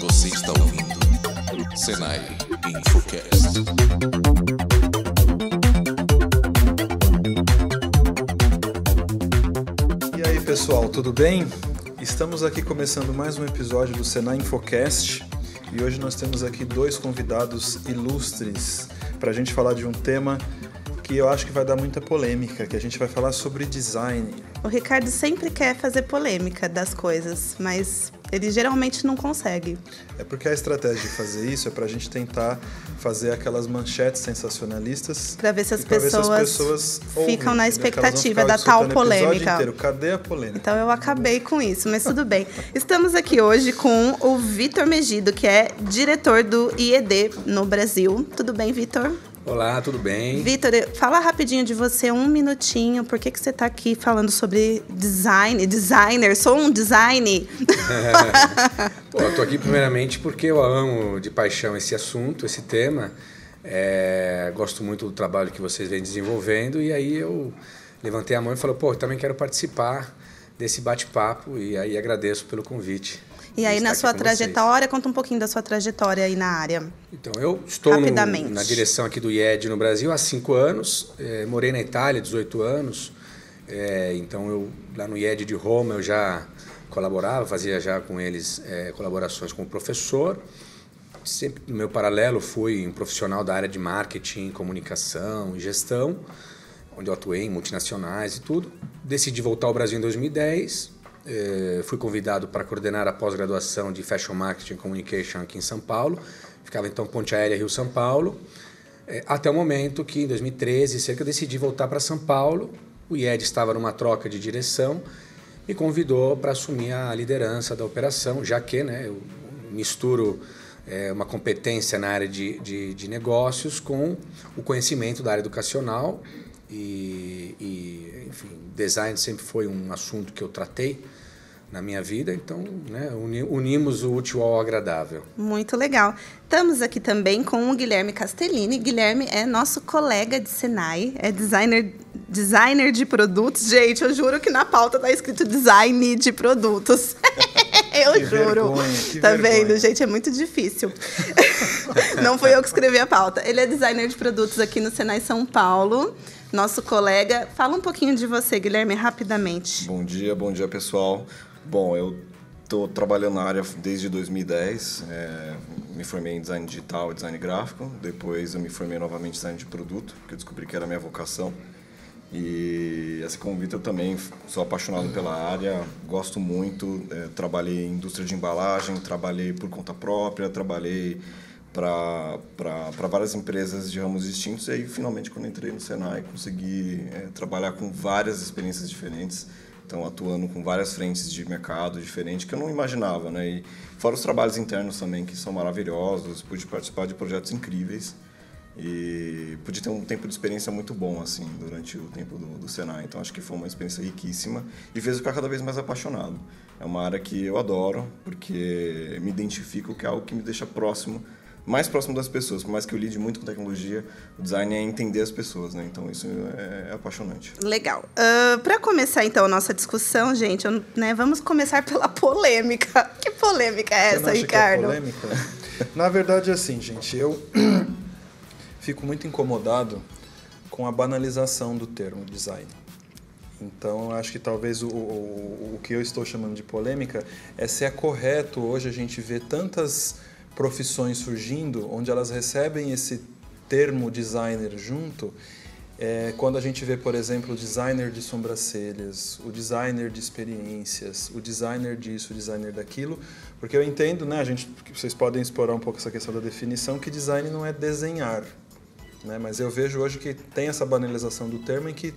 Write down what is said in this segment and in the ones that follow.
Você está ouvindo Senai Infocast. E aí pessoal, tudo bem? Estamos aqui começando mais um episódio do Senai Infocast e hoje nós temos aqui dois convidados ilustres para a gente falar de um tema que eu acho que vai dar muita polêmica, que a gente vai falar sobre design. O Ricardo sempre quer fazer polêmica das coisas, mas ele geralmente não consegue. É porque a estratégia de fazer isso é para a gente tentar fazer aquelas manchetes sensacionalistas para ver se as pessoas ficam na expectativa da tal polêmica. Inteiro. Cadê a polêmica? Então eu acabei com isso, mas tudo bem. Estamos aqui hoje com o Vitor Megido, que é diretor do IED no Brasil. Tudo bem, Vitor? Olá, tudo bem? Vitor, fala rapidinho de você, um minutinho. Por que você está aqui falando sobre designer? Sou um design. Pô, eu tô aqui primeiramente porque eu amo de paixão esse assunto, esse tema. Gosto muito do trabalho que vocês vêm desenvolvendo e aí eu levantei a mão e falei, pô, eu também quero participar desse bate-papo e aí agradeço pelo convite. E aí, na sua trajetória, conta um pouquinho da sua trajetória aí na área. Então, eu estou na direção aqui do IED no Brasil há 5 anos. Morei na Itália, 18 anos. Então, lá no IED de Roma, eu já colaborava, fazia já com eles colaborações com o professor. Sempre, no meu paralelo, fui um profissional da área de marketing, comunicação e gestão, onde eu atuei em multinacionais e tudo. Decidi voltar ao Brasil em 2010. Fui convidado para coordenar a pós-graduação de Fashion Marketing and Communication aqui em São Paulo. Ficava então Ponte Aérea Rio-São Paulo. Até o momento que, em 2013, cerca, eu decidi voltar para São Paulo. O IED estava numa troca de direção e convidou para assumir a liderança da operação, já que eu misturo uma competência na área de negócios com o conhecimento da área educacional. Enfim, design sempre foi um assunto que eu tratei na minha vida, então unimos o útil ao agradável. Muito legal. Estamos aqui também com o Guilherme Castellini. Guilherme é nosso colega de Senai, é designer de produtos. Gente, eu juro que na pauta está escrito design de produtos. Eu juro. Tá vendo, gente? É muito difícil. Não fui eu que escrevi a pauta. Ele é designer de produtos aqui no Senai São Paulo. Nosso colega. Fala um pouquinho de você, Guilherme, rapidamente. Bom dia, pessoal. Bom, eu estou trabalhando na área desde 2010. Me formei em design digital e design gráfico. Depois eu me formei novamente em design de produto, porque eu descobri que era a minha vocação. E assim como o Vitor, eu também sou apaixonado pela área, gosto muito. Trabalhei em indústria de embalagem, trabalhei por conta própria, trabalhei para várias empresas de ramos distintos. E aí, finalmente, quando entrei no Senai, consegui trabalhar com várias experiências diferentes. Então, atuando com várias frentes de mercado diferentes que eu não imaginava, né? E fora os trabalhos internos também, que são maravilhosos. Pude participar de projetos incríveis e pude ter um tempo de experiência muito bom, assim, durante o tempo do Senai. Então, acho que foi uma experiência riquíssima e fez eu ficar cada vez mais apaixonado. É uma área que eu adoro, porque me identifico, que é algo que me deixa mais próximo das pessoas. Por mais que eu lide muito com tecnologia, o design é entender as pessoas, né? Então, isso é apaixonante. Legal. Para começar, então, a nossa discussão, gente, vamos começar pela polêmica. Que polêmica é essa, Ricardo? Que é polêmica? Na verdade, assim, gente, eu fico muito incomodado com a banalização do termo design. Então, eu acho que talvez o que eu estou chamando de polêmica é se é correto hoje a gente ver tantas profissões surgindo, onde elas recebem esse termo designer junto, quando a gente vê, por exemplo, o designer de sobrancelhas, o designer de experiências, o designer disso, o designer daquilo, porque eu entendo, né, vocês podem explorar um pouco essa questão da definição, que design não é desenhar, né, mas eu vejo hoje que tem essa banalização do termo em que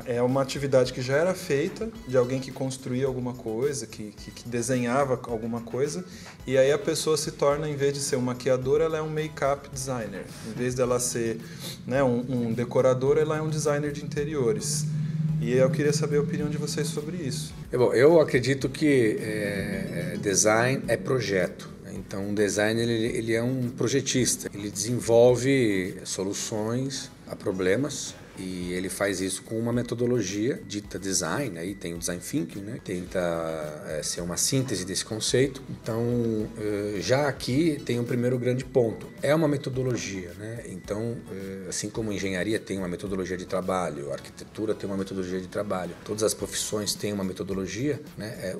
é uma atividade que já era feita de alguém que construía alguma coisa, que desenhava alguma coisa, e aí a pessoa se torna, em vez de ser um maquiador, ela é um make-up designer. Em vez dela ser, né, um decorador, ela é um designer de interiores. E eu queria saber a opinião de vocês sobre isso. Bom, eu acredito que design é projeto. Então, um designer ele é um projetista. Ele desenvolve soluções a problemas E ele faz isso com uma metodologia dita design, aí tem o design thinking, né? Tenta ser uma síntese desse conceito. Então, já aqui tem um primeiro grande ponto. É uma metodologia, né? Então, assim como a engenharia tem uma metodologia de trabalho, a arquitetura tem uma metodologia de trabalho, todas as profissões têm uma metodologia, né?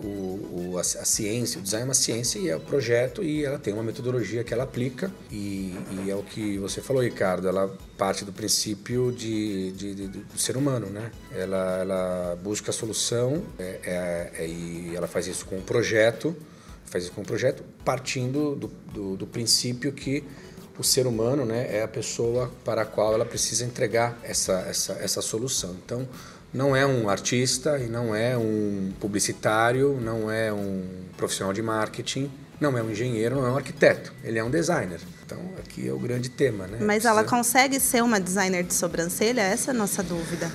A ciência, o design é uma ciência e é o projeto, e ela tem uma metodologia que ela aplica, e é o que você falou, Ricardo, ela parte do princípio do ser humano, né? Ela busca a solução e ela faz isso com um projeto, partindo do princípio que o ser humano, né, é a pessoa para a qual ela precisa entregar essa solução. Então, não é um artista e não é um publicitário, não é um profissional de marketing, não é um engenheiro, não é um arquiteto, ele é um designer. Então, aqui é o grande tema, né? Mas ela consegue ser uma designer de sobrancelha? Essa é a nossa dúvida.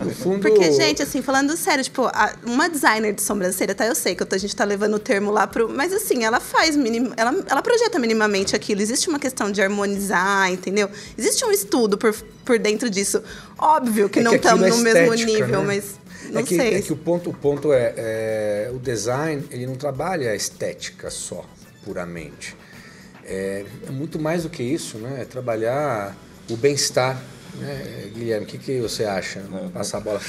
No fundo... Porque, gente, assim, falando sério, tipo, uma designer de sobrancelha, tá? Eu sei que a gente tá levando o termo lá pro... Mas, assim, ela faz... Ela projeta minimamente aquilo. Existe uma questão de harmonizar, entendeu? Existe um estudo por dentro disso. Óbvio que não estamos no mesmo nível, né? Mas... Não sei. É que o ponto é o design, ele não trabalha a estética só, puramente. É muito mais do que isso, né? É trabalhar o bem-estar, né? Guilherme, o que você acha? Passar a bola.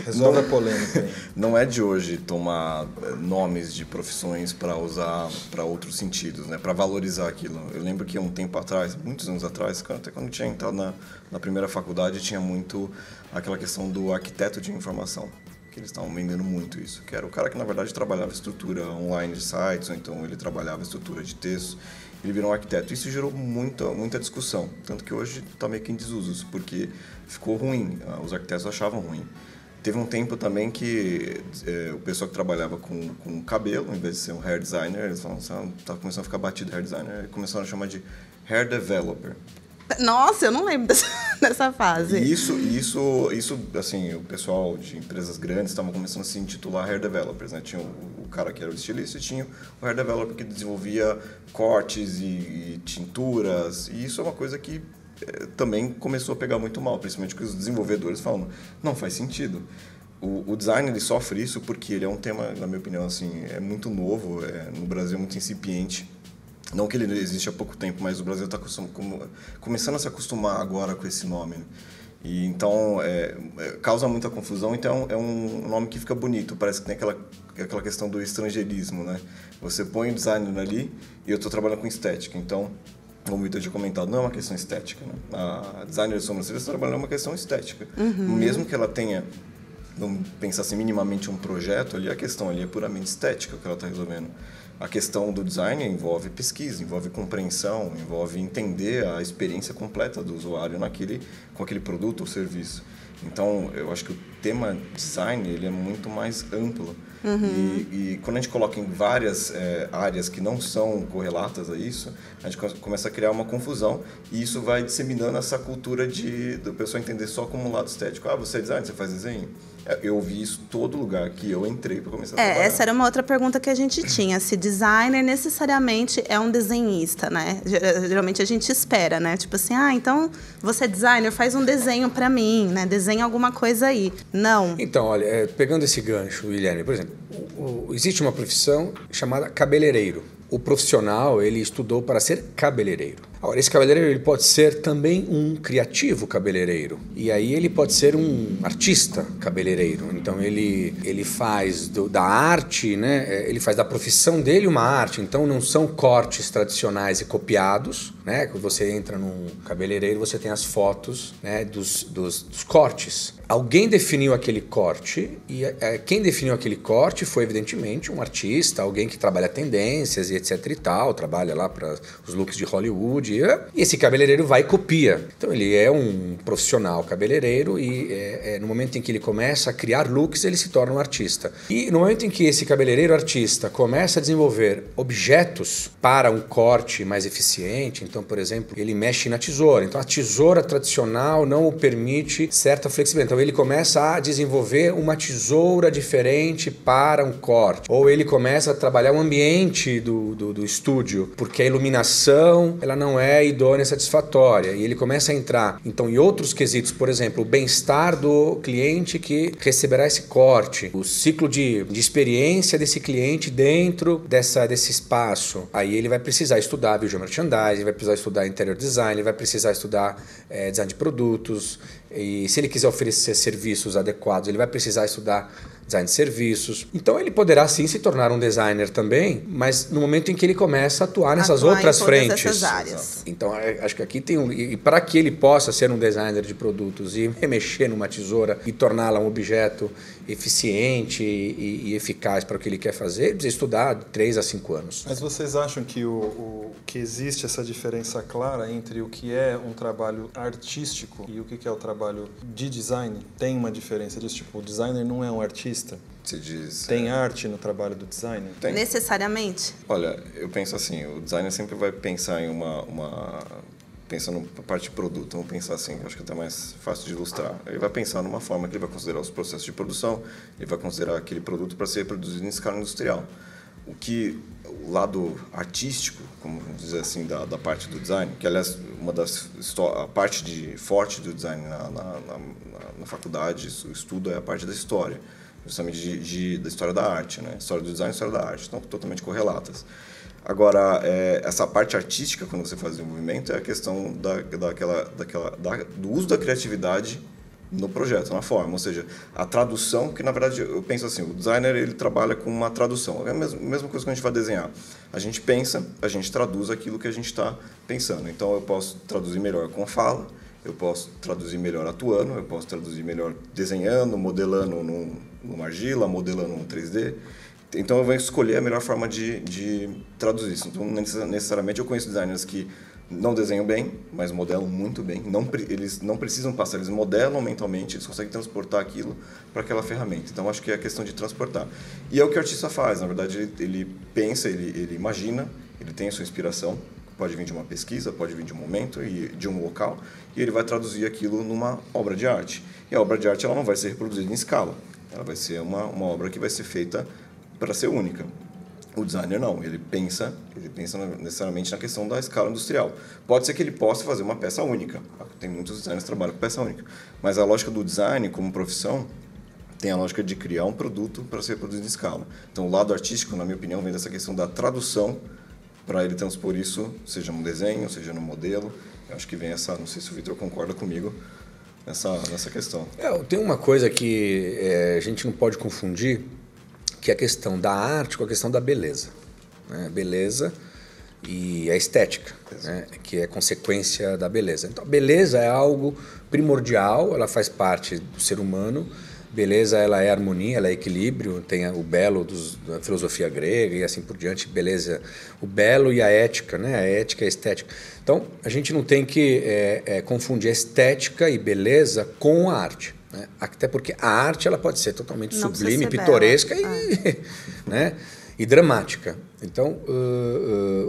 Resolve a polêmica aí. Não é de hoje tomar nomes de profissões para usar para outros sentidos, né? Para valorizar aquilo. Eu lembro que um tempo atrás, muitos anos atrás, até quando eu tinha entrado na primeira faculdade, tinha muito aquela questão do arquiteto de informação, que eles estavam vendendo muito isso, que era o cara que, na verdade, trabalhava estrutura online de sites, ou então ele trabalhava estrutura de texto, ele virou um arquiteto. Isso gerou muita discussão, tanto que hoje está meio que em desuso, porque ficou ruim, os arquitetos achavam ruim. Teve um tempo também que o pessoal que trabalhava com cabelo, em vez de ser um hair designer, eles falaram assim, tá começando a ficar batido hair designer, e começaram a chamar de hair developer. Nossa, eu não lembro dessa fase. E isso, assim, o pessoal de empresas grandes estavam começando a se intitular hair developers, né? Tinha o cara que era o estilista e tinha o hair developer que desenvolvia cortes e tinturas. E isso é uma coisa que também começou a pegar muito mal, principalmente porque os desenvolvedores falam, não faz sentido. O design, ele sofre isso porque ele é um tema, na minha opinião, assim, é muito novo, no Brasil é muito incipiente. Não que ele existe há pouco tempo, mas o Brasil está começando a se acostumar agora com esse nome. Né? E então, causa muita confusão, então é um nome que fica bonito, parece que tem aquela questão do estrangeirismo, né? Você põe o designer ali e eu estou trabalhando com estética, então, como o Vitor tinha comentado, não é uma questão estética. Né? A designer de sobrancelha está trabalhando uma questão estética. Uhum. Mesmo que ela tenha, vamos pensar assim, minimamente um projeto, ali a questão ali é puramente estética que ela está resolvendo. A questão do design envolve pesquisa, envolve compreensão, envolve entender a experiência completa do usuário com aquele produto ou serviço. Então, eu acho que o tema design ele é muito mais amplo. Uhum. E quando a gente coloca em várias áreas que não são correlatas a isso, a gente começa a criar uma confusão e isso vai disseminando essa cultura do pessoal entender só como um lado estético. Ah, você é designer, você faz desenho? Eu ouvi isso em todo lugar que eu entrei para começar a trabalhar. Essa era uma outra pergunta que a gente tinha. Se designer necessariamente é um desenhista, né? Geralmente a gente espera, né? Tipo assim, então você é designer, faz um desenho para mim, né? Desenha alguma coisa aí. Não. Então, olha, pegando esse gancho, Guilherme, por exemplo, existe uma profissão chamada cabeleireiro. O profissional, ele estudou para ser cabeleireiro. Agora, esse cabeleireiro ele pode ser também um criativo cabeleireiro. E aí ele pode ser um artista cabeleireiro. Então, ele faz da arte, né? Ele faz da profissão dele uma arte. Então, não são cortes tradicionais e copiados. Né? Quando você entra num cabeleireiro, você tem as fotos, né, dos cortes. Alguém definiu aquele corte e quem definiu aquele corte foi, evidentemente, um artista, alguém que trabalha tendências e etc e tal, trabalha lá para os looks de Hollywood e esse cabeleireiro vai e copia. Então ele é um profissional cabeleireiro e no momento em que ele começa a criar looks, ele se torna um artista. E no momento em que esse cabeleireiro artista começa a desenvolver objetos para um corte mais eficiente, então, por exemplo, ele mexe na tesoura. Então a tesoura tradicional não o permite certa flexibilidade. Então ele começa a desenvolver uma tesoura diferente para um corte. Ou ele começa a trabalhar o ambiente do estúdio, porque a iluminação ela não não é idônea e satisfatória. E ele começa a entrar, então, em outros quesitos, por exemplo, o bem-estar do cliente que receberá esse corte, o ciclo de experiência desse cliente dentro desse espaço. Aí ele vai precisar estudar visual merchandising, vai precisar estudar interior design, ele vai precisar estudar design de produtos, e se ele quiser oferecer serviços adequados, ele vai precisar estudar design de serviços. Então ele poderá sim se tornar um designer também, mas no momento em que ele começa a atuar nessas outras frentes. Essas áreas. Então acho que aqui tem e para que ele possa ser um designer de produtos e mexer numa tesoura e torná-la um objeto eficiente e eficaz para o que ele quer fazer, ele precisa estudar de 3 a 5 anos. Mas vocês acham que que existe essa diferença clara entre o que é um trabalho artístico e o que é o trabalho de design? Tem uma diferença disso? Tipo, o designer não é um artista? Se diz, tem arte no trabalho do designer? Tem. Necessariamente? Olha, eu penso assim, o designer sempre vai pensar em pensando na parte de produto, vamos pensar assim, acho que é até mais fácil de ilustrar. Ele vai pensar numa forma que ele vai considerar os processos de produção, ele vai considerar aquele produto para ser produzido em escala industrial. O lado artístico, como vamos dizer assim, da parte do design, que aliás a parte forte do design na faculdade, o estudo é a parte da história, justamente da história da arte, né? História do design e história da arte, estão totalmente correlatas. Agora, essa parte artística, quando você faz o movimento, é a questão do uso da criatividade no projeto, na forma, ou seja, a tradução, que na verdade eu penso assim, o designer ele trabalha com uma tradução, é a mesma coisa que a gente vai desenhar. A gente pensa, a gente traduz aquilo que a gente está pensando. Então eu posso traduzir melhor com fala, eu posso traduzir melhor atuando, eu posso traduzir melhor desenhando, modelando numa argila, modelando num 3D. Então eu vou escolher a melhor forma de traduzir isso. Então necessariamente eu conheço designers que não desenham bem, mas modelam muito bem. Eles não precisam passar, eles modelam mentalmente, eles conseguem transportar aquilo para aquela ferramenta. Então acho que é a questão de transportar. E é o que o artista faz, na verdade ele pensa, ele imagina, ele tem a sua inspiração, pode vir de uma pesquisa, pode vir de um momento e de um local, e ele vai traduzir aquilo numa obra de arte. E a obra de arte ela não vai ser reproduzida em escala, ela vai ser uma obra que vai ser feita para ser única. O designer não, ele pensa necessariamente na questão da escala industrial. Pode ser que ele possa fazer uma peça única, tem muitos designers que trabalham com peça única, mas a lógica do design como profissão tem a lógica de criar um produto para ser produzido em escala. Então o lado artístico, na minha opinião, vem dessa questão da tradução para ele transpor isso, seja no desenho, seja no modelo. Eu acho que vem não sei se o Vitor concorda comigo, nessa questão. Tem uma coisa que a gente não pode confundir, que é a questão da arte com a questão da beleza. Né? Beleza e a estética, né? Que é consequência da beleza. Então, a beleza é algo primordial, ela faz parte do ser humano. Beleza, ela é harmonia, ela é equilíbrio, tem o belo da filosofia grega e assim por diante. Beleza, o belo e a ética, né? A ética e a estética. Então, a gente não tem que confundir a estética e beleza com a arte. Né? Até porque a arte ela pode ser totalmente sublime, pitoresca né? E dramática. Então,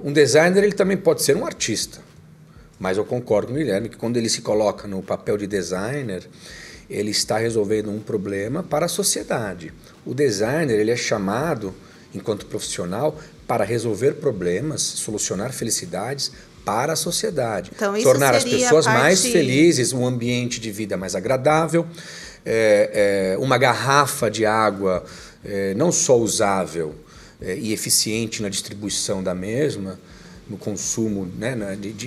um designer ele também pode ser um artista. Mas eu concordo com o Guilherme que quando ele se coloca no papel de designer, ele está resolvendo um problema para a sociedade. O designer ele é chamado, enquanto profissional, para resolver problemas, solucionar felicidades para a sociedade, então, tornar as pessoas mais felizes, um ambiente de vida mais agradável, uma garrafa de água não só usável e eficiente na distribuição da mesma, no consumo, né,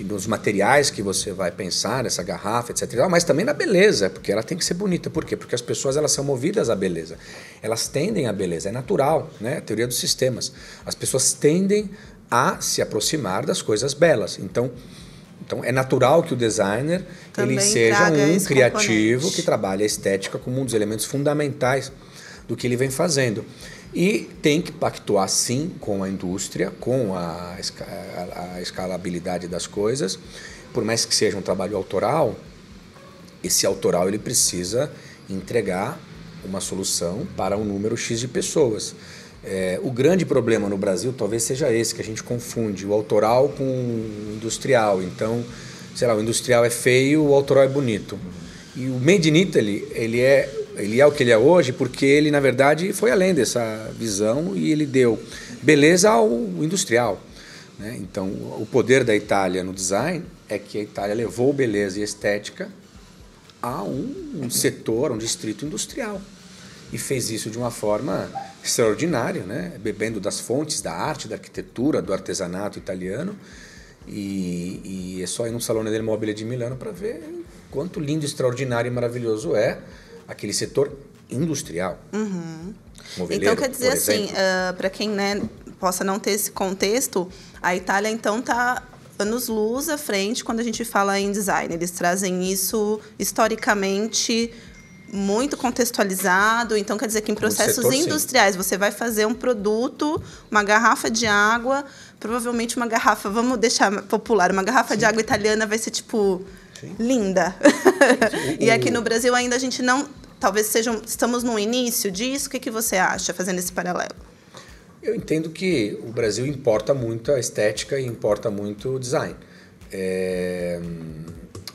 dos materiais que você vai pensar nessa garrafa, etc. Mas também na beleza, porque ela tem que ser bonita. Por quê? Porque as pessoas elas são movidas à beleza. Elas tendem à beleza, é natural, né? A teoria dos sistemas. As pessoas tendem a se aproximar das coisas belas. Então é natural que o designer ele seja um criativo que trabalha a estética como um dos elementos fundamentais do que ele vem fazendo. E tem que pactuar, sim, com a indústria, com a escalabilidade das coisas. Por mais que seja um trabalho autoral, esse autoral ele precisa entregar uma solução para um número X de pessoas. O grande problema no Brasil talvez seja esse, que a gente confunde o autoral com o industrial. Então, sei lá, o industrial é feio, o autoral é bonito. E o Made in Italy, ele é o que ele é hoje porque ele, na verdade, foi além dessa visão e ele deu beleza ao industrial. né? Então, o poder da Itália no design é que a Itália levou beleza e estética a um setor, a um distrito industrial. E fez isso de uma forma extraordinária, né? Bebendo das fontes da arte, da arquitetura, do artesanato italiano. E é só ir no Salone del Mobile de Milano para ver quanto lindo, extraordinário e maravilhoso é aquele setor industrial. Então, quer dizer assim, para quem, né, possa não ter esse contexto, a Itália, então, está anos-luz à frente quando a gente fala em design. Eles trazem isso historicamente muito contextualizado. Então, quer dizer que em processos industriais, você vai fazer um produto, uma garrafa de água, provavelmente uma garrafa, vamos deixar popular, uma garrafa de água italiana vai ser, tipo, linda. E aqui no Brasil ainda a gente não... Talvez estamos no início disso. O que você acha, fazendo esse paralelo? Eu entendo que o Brasil importa muito a estética e importa muito o design.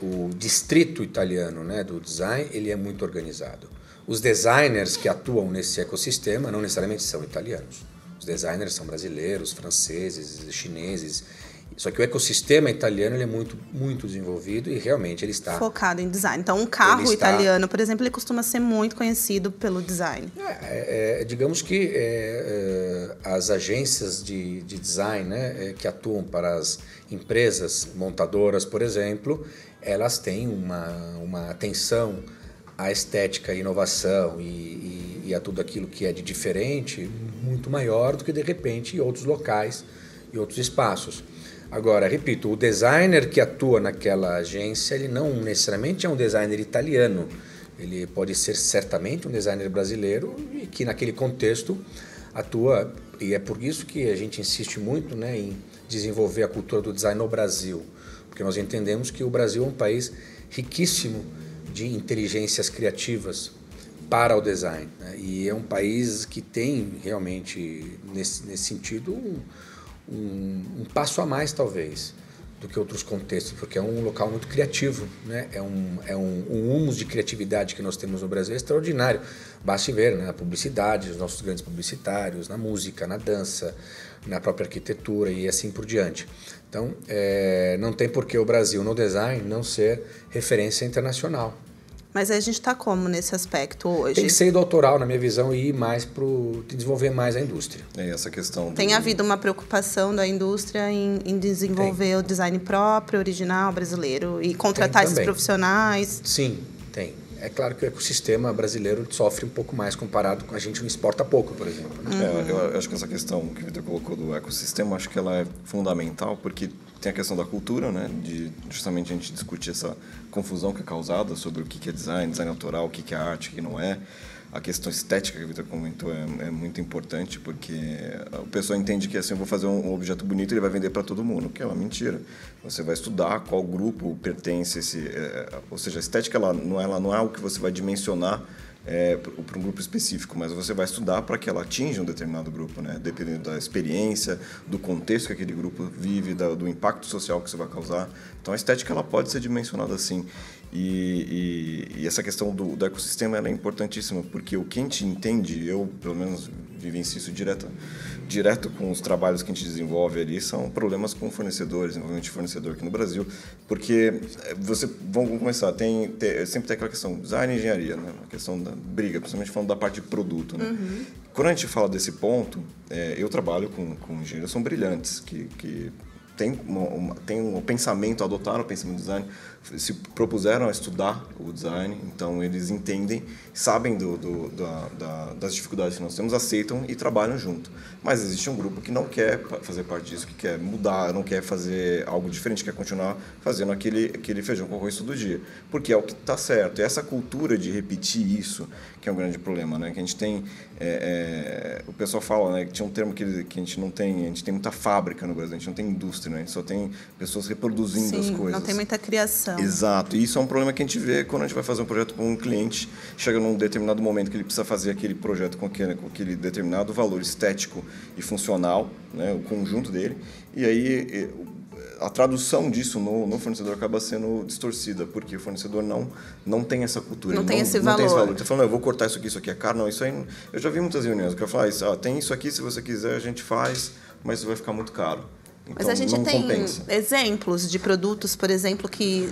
O distrito italiano, né, do design, ele é muito organizado. Os designers que atuam nesse ecossistema não necessariamente são italianos. Os designers são brasileiros, franceses, chineses. Só que o ecossistema italiano ele é muito, muito desenvolvido e realmente ele está... focado em design. Então, um carro italiano, por exemplo, ele costuma ser muito conhecido pelo design. Digamos que as agências de design, né, que atuam para as empresas montadoras, por exemplo, elas têm uma atenção à estética, à inovação e a tudo aquilo que é de diferente muito maior do que, de repente, em outros locais e outros espaços. Agora, repito, o designer que atua naquela agência, ele não necessariamente é um designer italiano. Ele pode ser certamente um designer brasileiro e que naquele contexto atua. E é por isso que a gente insiste muito, né, em desenvolver a cultura do design no Brasil. Porque nós entendemos que o Brasil é um país riquíssimo de inteligências criativas para o design, né? E é um país que tem realmente, nesse sentido, um passo a mais, talvez, do que outros contextos, porque é um local muito criativo, né? É um humus de criatividade que nós temos no Brasil, é extraordinário. Basta ver, né, na publicidade, os nossos grandes publicitários, na música, na dança, na própria arquitetura e assim por diante. Então, não tem por que o Brasil, no design, não ser referência internacional. Mas a gente está como nesse aspecto hoje? Tem que ser do autoral, na minha visão, e ir mais para desenvolver mais a indústria. Essa questão Tem havido uma preocupação da indústria em desenvolver o design próprio, original, brasileiro, e contratar esses profissionais? Sim, tem. É claro que o ecossistema brasileiro sofre um pouco mais comparado com a gente, não exporta pouco, por exemplo. Né? Eu acho que essa questão que o Vitor colocou do ecossistema, acho que ela é fundamental, porque tem a questão da cultura, né? De justamente a gente discutir essa confusão que é causada sobre o que é design autoral, o que é arte, o que não é. A questão estética que o Vitor comentou é muito importante, porque o pessoal entende que assim, eu vou fazer um objeto bonito e ele vai vender para todo mundo, que é uma mentira. Você vai estudar qual grupo pertence ou seja, a estética ela não é algo que você vai dimensionar para um grupo específico, mas você vai estudar para que ela atinja um determinado grupo, né? Dependendo da experiência, do contexto que aquele grupo vive, do impacto social que você vai causar. Então a estética ela pode ser dimensionada assim. E essa questão do ecossistema ela é importantíssima, porque o que a gente entende, eu pelo menos vivencio isso direto com os trabalhos que a gente desenvolve ali, são problemas com fornecedores, envolvimento fornecedor aqui no Brasil, porque vamos começar, sempre tem aquela questão design e engenharia, né? A questão da briga, principalmente falando da parte de produto, né? Quando a gente fala desse ponto, eu trabalho com engenheiros, são brilhantes, que tem um pensamento, adotaram o pensamento do design, se propuseram a estudar o design, então eles entendem, sabem das dificuldades que nós temos, aceitam e trabalham junto. Mas existe um grupo que não quer fazer parte disso, que quer mudar, não quer fazer algo diferente, quer continuar fazendo aquele feijão com arroz todo dia, porque é o que está certo. E essa cultura de repetir isso, que é um grande problema, né? Que a gente tem, o pessoal fala, né, que tinha um termo que a gente não tem, a gente tem muita fábrica no Brasil, a gente não tem indústria, né? A gente só tem pessoas reproduzindo as coisas. Não tem muita criação. Exato, e isso é um problema que a gente vê quando a gente vai fazer um projeto com um cliente, chega num determinado momento que ele precisa fazer aquele projeto com aquele determinado valor estético e funcional, né, o conjunto dele, e aí a tradução disso no fornecedor acaba sendo distorcida, porque o fornecedor não tem essa cultura. Não tem esse valor. Ele está falando, eu vou cortar isso aqui é caro. Não, isso aí... Eu já vi muitas reuniões que eu falo, tem isso aqui, se você quiser a gente faz, mas isso vai ficar muito caro. Então, mas a gente não tem compensa. exemplos de produtos, por exemplo, que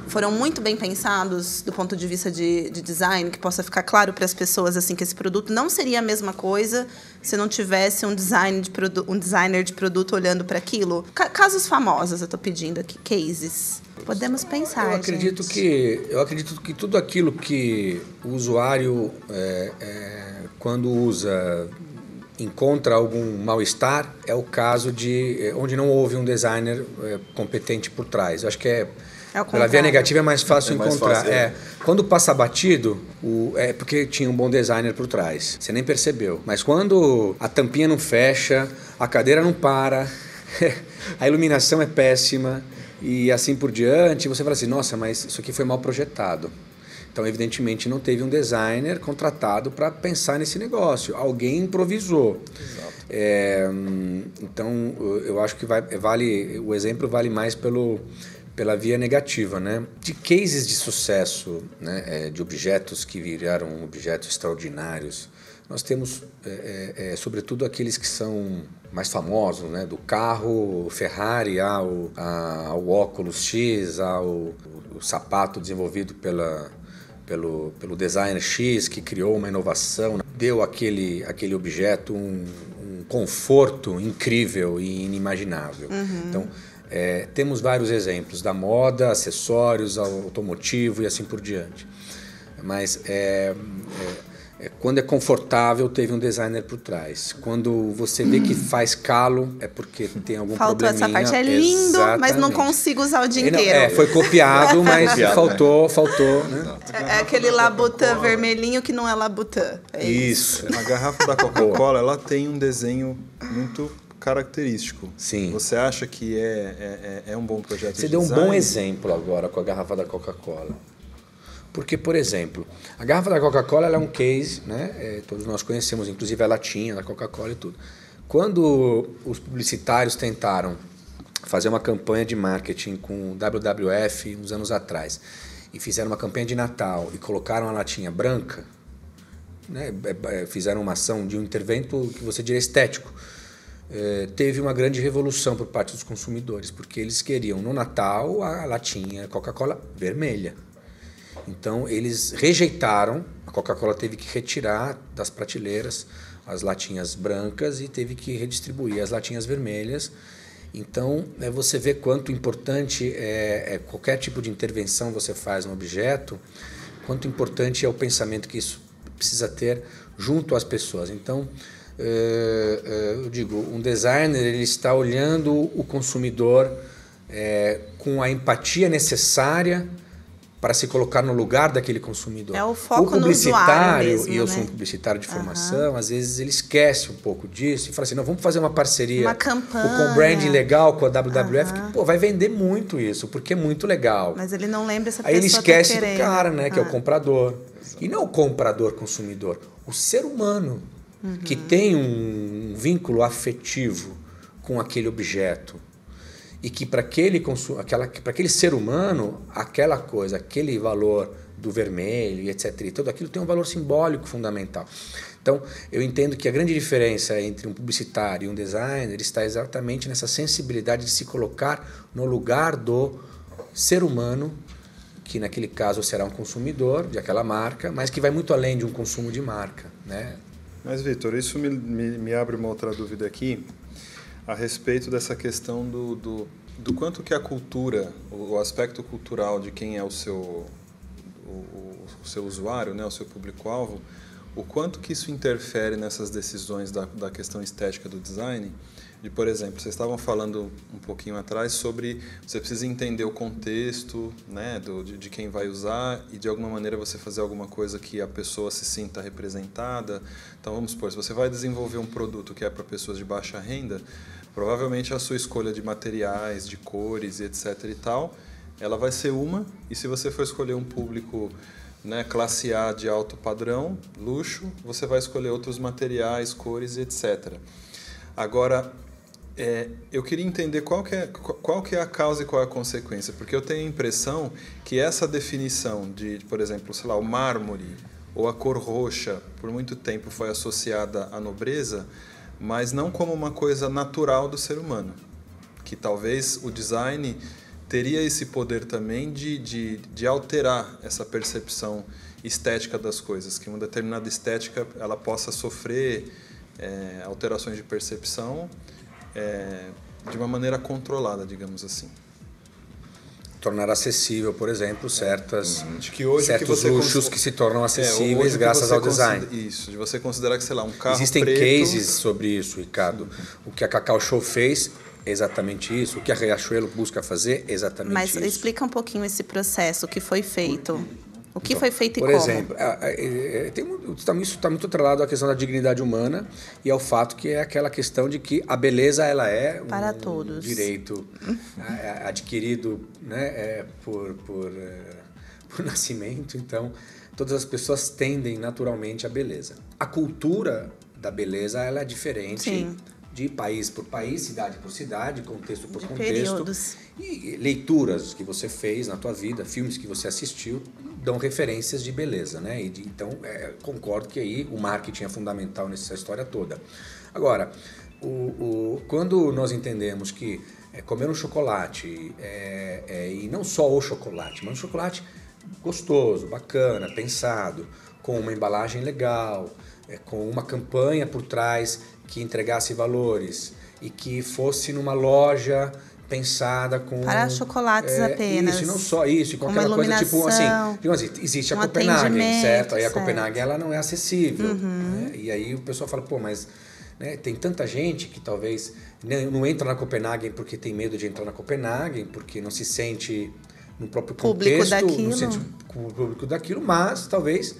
foram muito bem pensados do ponto de vista de design, que possa ficar claro para as pessoas assim que esse produto não seria a mesma coisa se não tivesse um designer de produto olhando para aquilo. Casos famosos, eu estou pedindo aqui, cases. Podemos pensar, eu acredito que tudo aquilo que o usuário, quando usa, encontra algum mal-estar, é o caso de onde não houve um designer competente por trás. Eu acho que pela via negativa é mais fácil encontrar. Quando passa batido, é porque tinha um bom designer por trás. Você nem percebeu. Mas quando a tampinha não fecha, a cadeira não para, a iluminação é péssima e assim por diante, você fala assim, nossa, mas isso aqui foi mal projetado. Então, evidentemente, não teve um designer contratado para pensar nesse negócio. Alguém improvisou. Então, eu acho que o exemplo vale mais pela via negativa, né? De cases de sucesso, né? De objetos que viraram objetos extraordinários, nós temos, sobretudo, aqueles que são mais famosos, né? Do carro Ferrari ao óculos X, ao sapato desenvolvido pelo designer X, que criou uma inovação, deu aquele objeto um conforto incrível e inimaginável. Então, temos vários exemplos, da moda, acessórios, ao automotivo e assim por diante. Mas quando é confortável, teve um designer por trás. Quando você vê que faz calo, é porque tem algum probleminha. Faltou essa parte, é lindo, mas não consigo usar o dia inteiro. Foi copiado, mas faltou. Né? É aquele Labutin vermelhinho que não é Labutin. Isso. A garrafa da Coca-Cola, ela tem um desenho muito característico. Sim. Você acha que é um bom projeto Você de deu design? um bom exemplo agora com a garrafa da Coca-Cola. Porque, por exemplo, a garrafa da Coca-Cola ela é um case, né? Todos nós conhecemos, inclusive a latinha da Coca-Cola e tudo. Quando os publicitários tentaram fazer uma campanha de marketing com o WWF uns anos atrás e fizeram uma campanha de Natal e colocaram a latinha branca, né? Fizeram uma ação de um intervento que você diria estético, teve uma grande revolução por parte dos consumidores, porque eles queriam no Natal a latinha Coca-Cola vermelha. Então eles rejeitaram, a Coca-Cola teve que retirar das prateleiras as latinhas brancas e teve que redistribuir as latinhas vermelhas. Então você vê quanto importante qualquer tipo de intervenção você faz no objeto, quanto importante é o pensamento que isso precisa ter junto às pessoas. Então, eu digo, um designer ele está olhando o consumidor com a empatia necessária para se colocar no lugar daquele consumidor. É o foco no usuário mesmo, e eu sou um publicitário de formação, às vezes ele esquece um pouco disso e fala assim, não, vamos fazer uma parceria uma campanha, com branding legal, com a WWF, que vai vender muito isso, porque é muito legal. Mas ele não lembra essa pessoa. Aí ele esquece do cara, né, que é o comprador. E não o comprador consumidor, o ser humano que tem um vínculo afetivo com aquele objeto. E que para aquele ser humano, aquela coisa, aquele valor do vermelho e etc. E tudo aquilo tem um valor simbólico fundamental. Então, eu entendo que a grande diferença entre um publicitário e um designer está exatamente nessa sensibilidade de se colocar no lugar do ser humano, que naquele caso será um consumidor de aquela marca, mas que vai muito além de um consumo de marca, né? Mas, Vitor, isso me abre uma outra dúvida aqui, a respeito dessa questão do quanto que a cultura, o aspecto cultural de quem é o seu usuário, né, o seu público-alvo, o quanto que isso interfere nessas decisões da questão estética do design. De, por exemplo, vocês estavam falando um pouquinho atrás sobre você precisa entender o contexto, né, de quem vai usar e de alguma maneira você fazer alguma coisa que a pessoa se sinta representada. Então, vamos supor, se você vai desenvolver um produto que é para pessoas de baixa renda, provavelmente a sua escolha de materiais, de cores e etc. e tal, ela vai ser uma, e se você for escolher um público, né, classe A de alto padrão, luxo, você vai escolher outros materiais, cores e etc. Agora, eu queria entender qual que é a causa e qual é a consequência, porque eu tenho a impressão que essa definição de, por exemplo, sei lá, o mármore ou a cor roxa, por muito tempo foi associada à nobreza, mas não como uma coisa natural do ser humano, que talvez o design teria esse poder também de alterar essa percepção estética das coisas, que uma determinada estética ela possa sofrer alterações de percepção de uma maneira controlada, digamos assim. Tornar acessível, por exemplo, certos você luxos que se tornam acessíveis graças ao design. Isso, de você considerar que, sei lá, um carro Existem preto... cases sobre isso, Ricardo. O que a Cacau Show fez, exatamente isso. O que a Riachuelo busca fazer, exatamente isso. Mas explica um pouquinho esse processo, o que foi feito. O que foi feito e por como? Por exemplo, isso está muito atrelado à questão da dignidade humana e ao fato que é aquela questão de que a beleza ela é para todos. Direito adquirido, né, por nascimento. Então, todas as pessoas tendem naturalmente à beleza. A cultura da beleza ela é diferente. Sim. De país por país, cidade por cidade, contexto por contexto. Períodos. E leituras que você fez na tua vida, filmes que você assistiu, dão referências de beleza, né? Então, concordo que aí o marketing é fundamental nessa história toda. Agora, quando nós entendemos que comer um chocolate, e não só o chocolate, mas um chocolate gostoso, bacana, pensado, com uma embalagem legal, com uma campanha por trás que entregasse valores e que fosse numa loja pensada com... Para chocolates apenas. Isso, e não só isso, com aquela coisa tipo assim, existe a Copenhagen, certo? Aí a Copenhagen ela não é acessível. Né? E aí o pessoal fala, pô, mas né, tem tanta gente que talvez não entra na Copenhagen porque tem medo de entrar na Copenhagen, porque não se sente no próprio contexto, não se sente o público daquilo, mas talvez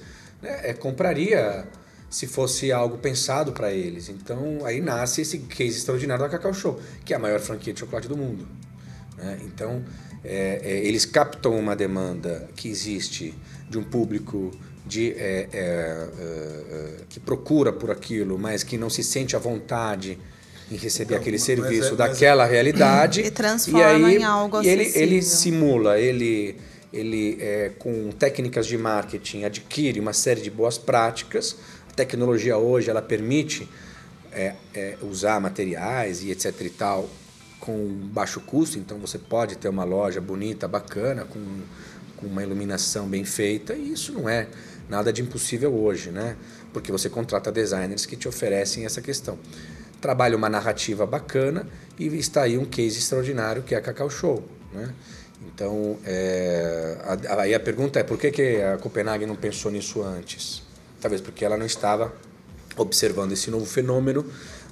compraria se fosse algo pensado para eles. Então, aí nasce esse case extraordinário da Cacau Show, que é a maior franquia de chocolate do mundo. Né? Então, eles captam uma demanda que existe de um público que procura por aquilo, mas que não se sente à vontade em receber aquele serviço daquela realidade. E transforma em algo acessível. Ele simula, ele com técnicas de marketing, adquire uma série de boas práticas. A tecnologia hoje ela permite usar materiais e etc e tal com baixo custo, então você pode ter uma loja bonita, bacana, com uma iluminação bem feita, e isso não é nada de impossível hoje, né? Porque você contrata designers que te oferecem essa questão. Trabalha uma narrativa bacana e está aí um case extraordinário que é a Cacau Show, né? Então, aí a pergunta é por que a Copenhagen não pensou nisso antes? Talvez porque ela não estava observando esse novo fenômeno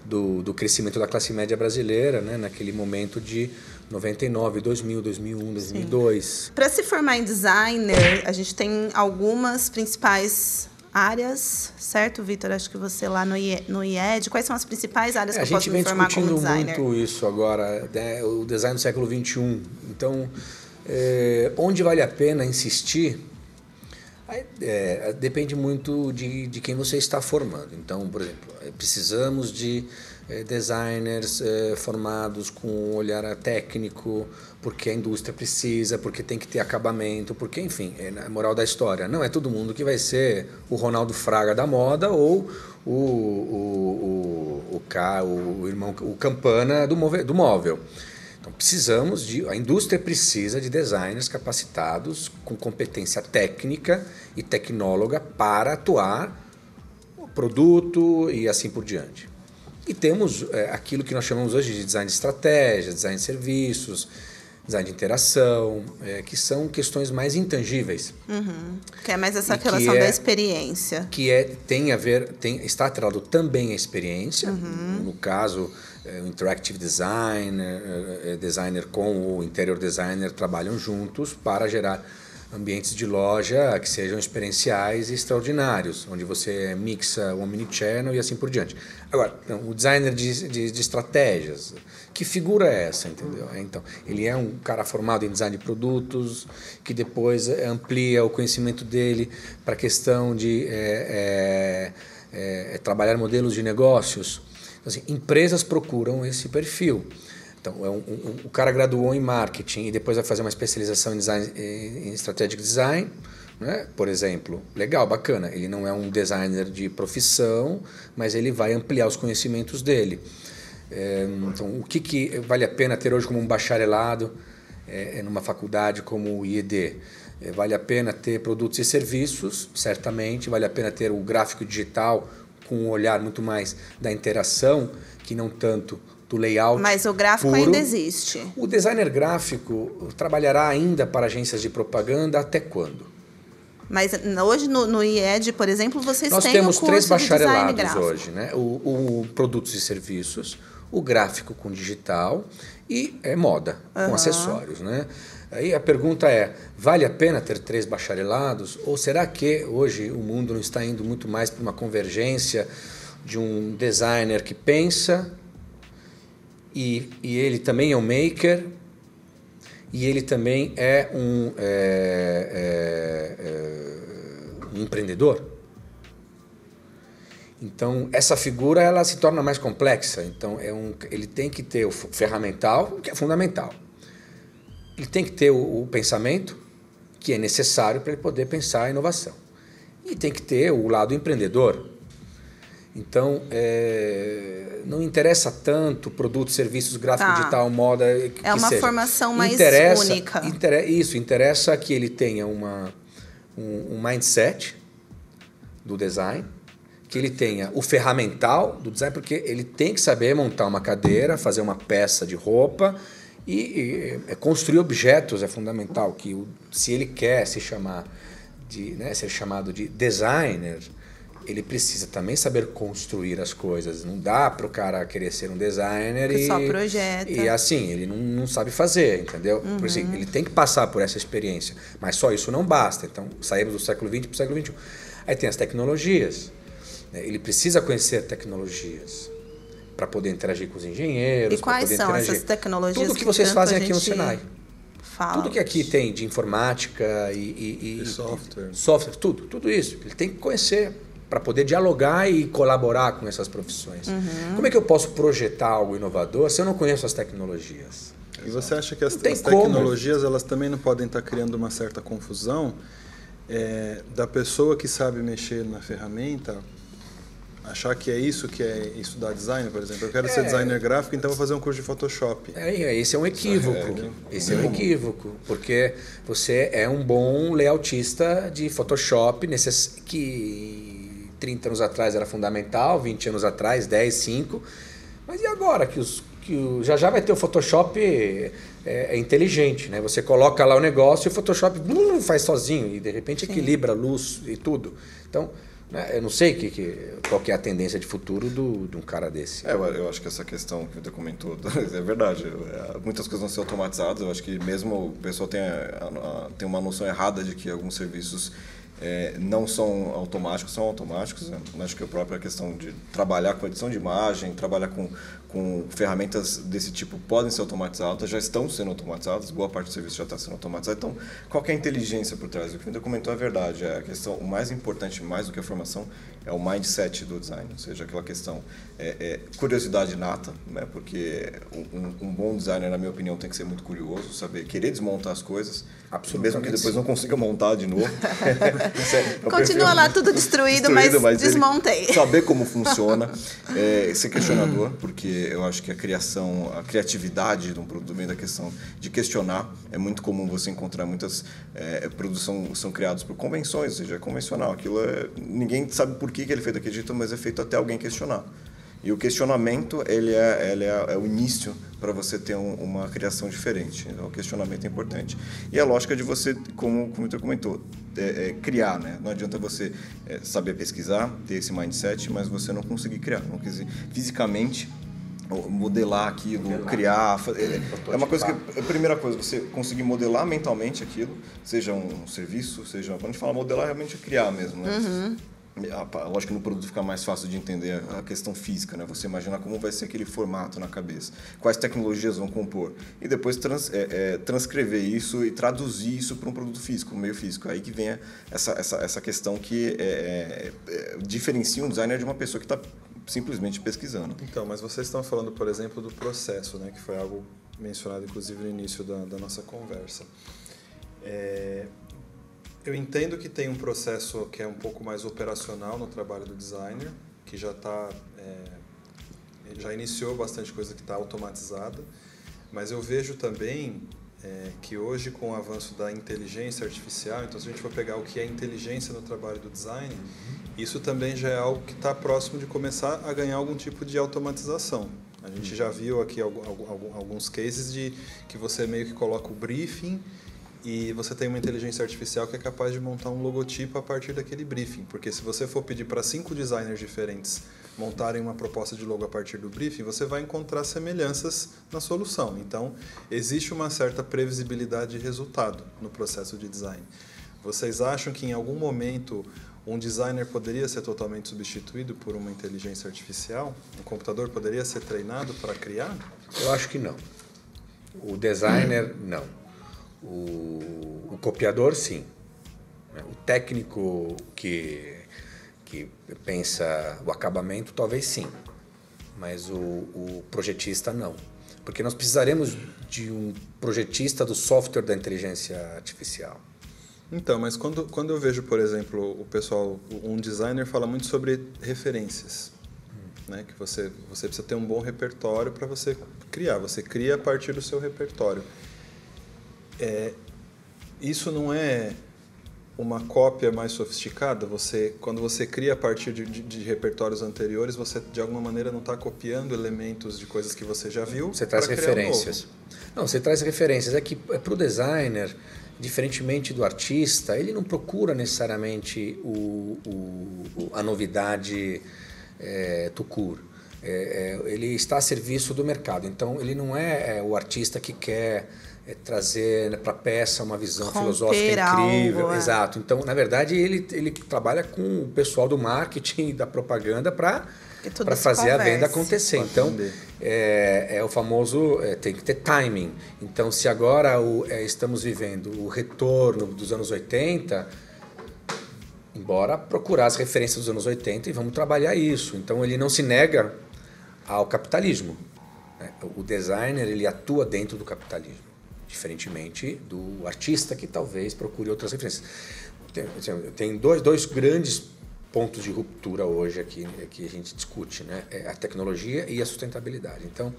do crescimento da classe média brasileira, né, naquele momento de 99, 2000, 2001, 2002. Para se formar em designer, a gente tem algumas principais áreas, certo, Vitor? Acho que você lá no IED, quais são as principais áreas que eu posso me formar como designer? A gente vem discutindo muito isso agora, né, o design do século XXI. Então, onde vale a pena insistir, depende muito de quem você está formando. Então, por exemplo, precisamos de designers formados com um olhar técnico, porque a indústria precisa, porque tem que ter acabamento, porque, enfim, a moral da história. Não é todo mundo que vai ser o Ronaldo Fraga da moda ou o Campana do móvel. Então, a indústria precisa de designers capacitados com competência técnica e tecnóloga para atuar o produto e assim por diante. E temos aquilo que nós chamamos hoje de design de estratégia, design de serviços, design de interação, que são questões mais intangíveis. Uhum. Que é mais essa relação da experiência. Que está atrelado também à experiência, no caso... O interactive designer com o interior designer trabalham juntos para gerar ambientes de loja que sejam experienciais e extraordinários, onde você mixa o omnichannel e assim por diante. Agora, o designer de estratégias, que figura é essa, entendeu? Então, ele é um cara formado em design de produtos, que depois amplia o conhecimento dele para a questão de trabalhar modelos de negócios. Assim, empresas procuram esse perfil. Então, o cara graduou em marketing e depois vai fazer uma especialização em strategic design, né? Por exemplo. Legal, bacana. Ele não é um designer de profissão, mas ele vai ampliar os conhecimentos dele. Então, o que vale a pena ter hoje como um bacharelado numa faculdade como o IED? Vale a pena ter produtos e serviços, certamente. Vale a pena ter o gráfico digital com um olhar muito mais da interação, que não tanto do layout. Mas o gráfico puro. ainda existe. O designer gráfico trabalhará ainda para agências de propaganda até quando? Mas hoje no IED, por exemplo, vocês Nós têm temos o curso 3 de design bacharelados gráfico. hoje, né? O produtos e serviços, o gráfico com digital e moda, com acessórios, né? Aí a pergunta é, vale a pena ter 3 bacharelados? Ou será que hoje o mundo não está indo muito mais para uma convergência de um designer que pensa e ele também é um maker e ele também é um empreendedor? Então, essa figura ela se torna mais complexa. Então, ele tem que ter o ferramental, que é fundamental. Ele tem que ter o pensamento, que é necessário para ele poder pensar a inovação. E tem que ter o lado empreendedor. Então, não interessa tanto produtos, serviços, gráfico digital, moda, que é uma seja. Formação mais única. Interessa que ele tenha um mindset do design, que ele tenha o ferramental do design, porque ele tem que saber montar uma cadeira, fazer uma peça de roupa e construir objetos é fundamental. Que se ele quer ser chamado de designer, ele precisa também saber construir as coisas. Não dá para o cara querer ser um designer que só projeta. E assim, ele não sabe fazer, entendeu? Por assim, ele tem que passar por essa experiência. Mas só isso não basta. Então, saímos do século XX para o século XXI. Aí tem as tecnologias. Ele precisa conhecer tecnologias para poder interagir com os engenheiros. E quais são essas tecnologias? Tudo que vocês fazem aqui no Senai. Fala. Tudo que aqui tem de informática e software, tudo isso. Ele tem que conhecer para poder dialogar e colaborar com essas profissões. Como é que eu posso projetar algo inovador se eu não conheço as tecnologias? E você acha que as tecnologias elas também não podem estar criando uma certa confusão da pessoa que sabe mexer na ferramenta achar que é estudar design, por exemplo? Eu quero ser designer gráfico, então vou fazer um curso de Photoshop. Esse é um equívoco. Esse é um equívoco, porque você é um bom layoutista de Photoshop, que 30 anos atrás era fundamental, 20 anos atrás, 10, 5. Mas e agora que já vai ter o Photoshop inteligente, né? Você coloca lá o negócio e o Photoshop faz sozinho e de repente equilibra a luz e tudo. Então, eu não sei qual que é a tendência de futuro de um cara desse. Eu acho que essa questão que você comentou é verdade. Muitas coisas vão ser automatizadas. Eu acho que mesmo o pessoal tem uma noção errada de que alguns serviços não são automáticos, são automáticos. Né? Acho que a própria questão de trabalhar com edição de imagem, trabalhar com ferramentas desse tipo podem ser automatizadas, já estão sendo automatizadas, boa parte do serviço já está sendo automatizado. Então, qual que é a inteligência por trás? O que o Fender comentou é verdade. A questão, o mais importante, mais do que a formação, é o mindset do design, ou seja, aquela questão, curiosidade nata, né? Porque um bom designer, na minha opinião, tem que ser muito curioso, saber querer desmontar as coisas, mesmo que depois não consiga montar de novo. Continua lá tudo destruído, mas desmontei. Saber como funciona, ser questionador, porque eu acho que a criatividade de um produto vem da questão de questionar. É muito comum você encontrar muitas produtos são criados por convenções, ou seja, é convencional. Aquilo ninguém sabe por que ele é feito daquele jeito, mas é feito até alguém questionar. E o questionamento ele é o início para você ter uma criação diferente. Então, o questionamento é importante. E a lógica de você, como o Vitor comentou, criar. Né? Não adianta você saber pesquisar, ter esse mindset, mas você não conseguir criar. Não conseguir fisicamente modelar aquilo, criar. É uma coisa que, a primeira coisa, você conseguir modelar mentalmente aquilo, seja um serviço, seja. Quando a gente fala modelar, realmente é criar mesmo. Né? Uhum. Lógico que no produto fica mais fácil de entender a questão física, né? Você imaginar como vai ser aquele formato na cabeça, quais tecnologias vão compor, e depois transcrever isso e traduzir isso para um produto físico, um meio físico. Aí que vem essa questão que diferencia um designer de uma pessoa que está simplesmente pesquisando. Então, mas vocês estão falando, por exemplo, do processo, né? Que foi algo mencionado, inclusive, no início da nossa conversa. Eu entendo que tem um processo que é um pouco mais operacional no trabalho do designer, que já está já iniciou bastante coisa que está automatizada, mas eu vejo também que hoje, com o avanço da inteligência artificial, então se a gente for pegar o que é inteligência no trabalho do design, isso também já é algo que está próximo de começar a ganhar algum tipo de automatização. A gente já viu aqui alguns cases de que você meio que coloca o briefing e você tem uma inteligência artificial que é capaz de montar um logotipo a partir daquele briefing. Porque se você for pedir para 5 designers diferentes montarem uma proposta de logo a partir do briefing, você vai encontrar semelhanças na solução. Então, existe uma certa previsibilidade de resultado no processo de design. Vocês acham que em algum momento um designer poderia ser totalmente substituído por uma inteligência artificial? Um computador poderia ser treinado para criar? Eu acho que não. O designer, não. O copiador, sim. O técnico que pensa o acabamento, talvez sim. Mas o projetista, não. Porque nós precisaremos de um projetista do software da inteligência artificial. Então, mas quando eu vejo, por exemplo, um designer fala muito sobre referências, né? Que você precisa ter um bom repertório para você criar. Você cria a partir do seu repertório. Isso não é uma cópia mais sofisticada? Quando você cria a partir de repertórios anteriores, você de alguma maneira não está copiando elementos de coisas que você já viu. Você traz referências. Não, você traz referências. É que para o designer, diferentemente do artista, ele não procura necessariamente a novidade tout court. Ele está a serviço do mercado. Então, ele não é o artista que quer trazer para a peça uma visão filosófica incrível. Exato. Então, na verdade, ele trabalha com o pessoal do marketing e da propaganda para fazer a venda acontecer. Então, é o famoso, tem que ter timing. Então, se agora estamos vivendo o retorno dos anos 80, embora procurar as referências dos anos 80 e vamos trabalhar isso. Então, ele não se nega ao capitalismo. O designer, ele atua dentro do capitalismo, diferentemente do artista que talvez procure outras referências. Tem dois grandes pontos de ruptura hoje aqui que a gente discute, né? A tecnologia e a sustentabilidade. Então,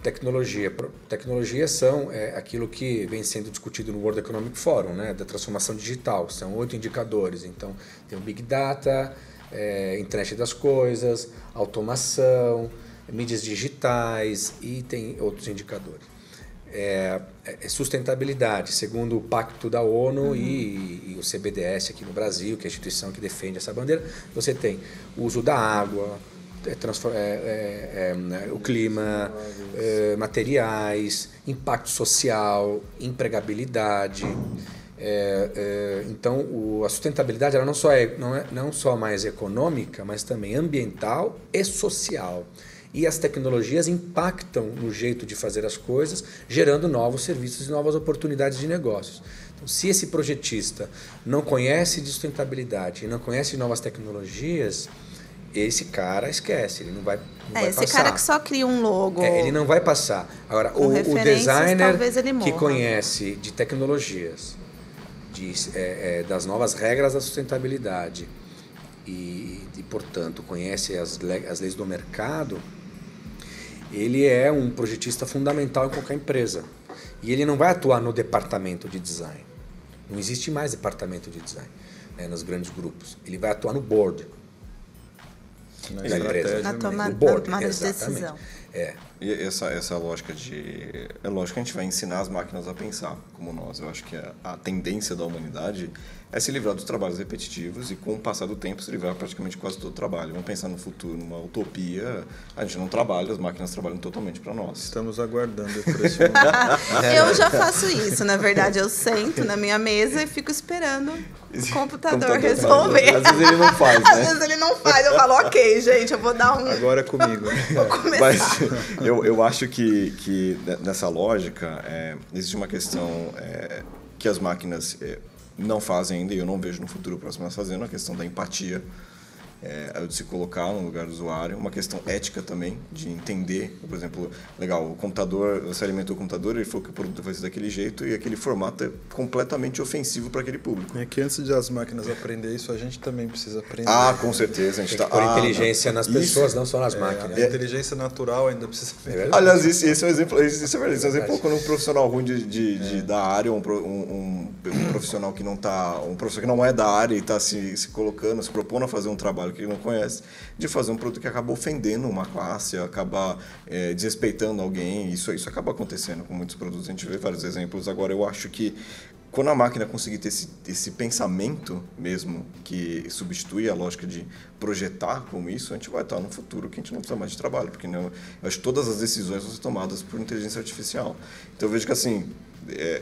tecnologia são aquilo que vem sendo discutido no World Economic Forum, né? Da transformação digital. São 8 indicadores. Então, tem o Big Data, internet das coisas, automação, mídias digitais e tem outros indicadores. Sustentabilidade, segundo o Pacto da ONU e o CBDS aqui no Brasil, que é a instituição que defende essa bandeira, você tem o uso da água, o clima, materiais, impacto social, empregabilidade. Então, a sustentabilidade ela não só mais econômica, mas também ambiental e social. E as tecnologias impactam no jeito de fazer as coisas, gerando novos serviços e novas oportunidades de negócios. Então, se esse projetista não conhece de sustentabilidade e não conhece de novas tecnologias, esse cara esquece, ele não vai passar. Esse cara que só cria um logo. Ele não vai passar. Agora, o designer que conhece de tecnologias, das novas regras da sustentabilidade e portanto, conhece as leis do mercado, ele é um projetista fundamental em qualquer empresa. E ele não vai atuar no departamento de design. Não existe mais departamento de design, né, nos grandes grupos. Ele vai atuar no board da empresa. Na tomada de decisão. E essa lógica é lógico que a gente vai ensinar as máquinas a pensar como nós. Eu acho que a tendência da humanidade é se livrar dos trabalhos repetitivos e, com o passar do tempo, se livrar praticamente quase todo o trabalho. Vamos pensar no futuro, numa utopia. A gente não trabalha, as máquinas trabalham totalmente para nós. Estamos aguardando por esse momento. Eu já faço isso, na verdade. Eu sento na minha mesa e fico esperando o computador resolver. Às vezes ele não faz, né? Às vezes ele não faz. Eu falo, ok, gente, eu vou dar um... Agora é comigo. Vou começar. Mas eu acho que nessa lógica existe uma questão que as máquinas não fazem ainda, e eu não vejo no futuro próximo elas fazendo, a questão da empatia. de se colocar no lugar do usuário, uma questão ética também, de entender, por exemplo, legal, o computador, você alimentou o computador, ele falou que o produto vai ser daquele jeito e aquele formato é completamente ofensivo para aquele público. É que antes de as máquinas aprender isso, a gente também precisa aprender. Com certeza. A gente tem que pôr inteligência nas pessoas, não só nas máquinas. A inteligência natural ainda precisa aprender. Aliás, esse é um exemplo, isso é verdade. Esse é um exemplo quando um profissional ruim da área, um profissional que não tá, um profissional que não é da área e está se colocando, se propondo a fazer um trabalho que ele não conhece, de fazer um produto que acaba ofendendo uma classe, acaba desrespeitando alguém. Isso acaba acontecendo com muitos produtos. A gente vê vários exemplos. Agora, eu acho que quando a máquina conseguir ter esse pensamento mesmo, que substitui a lógica de projetar como isso, a gente vai estar no futuro que a gente não precisa mais de trabalho, porque eu acho que todas as decisões vão ser tomadas por inteligência artificial. Então eu vejo que assim...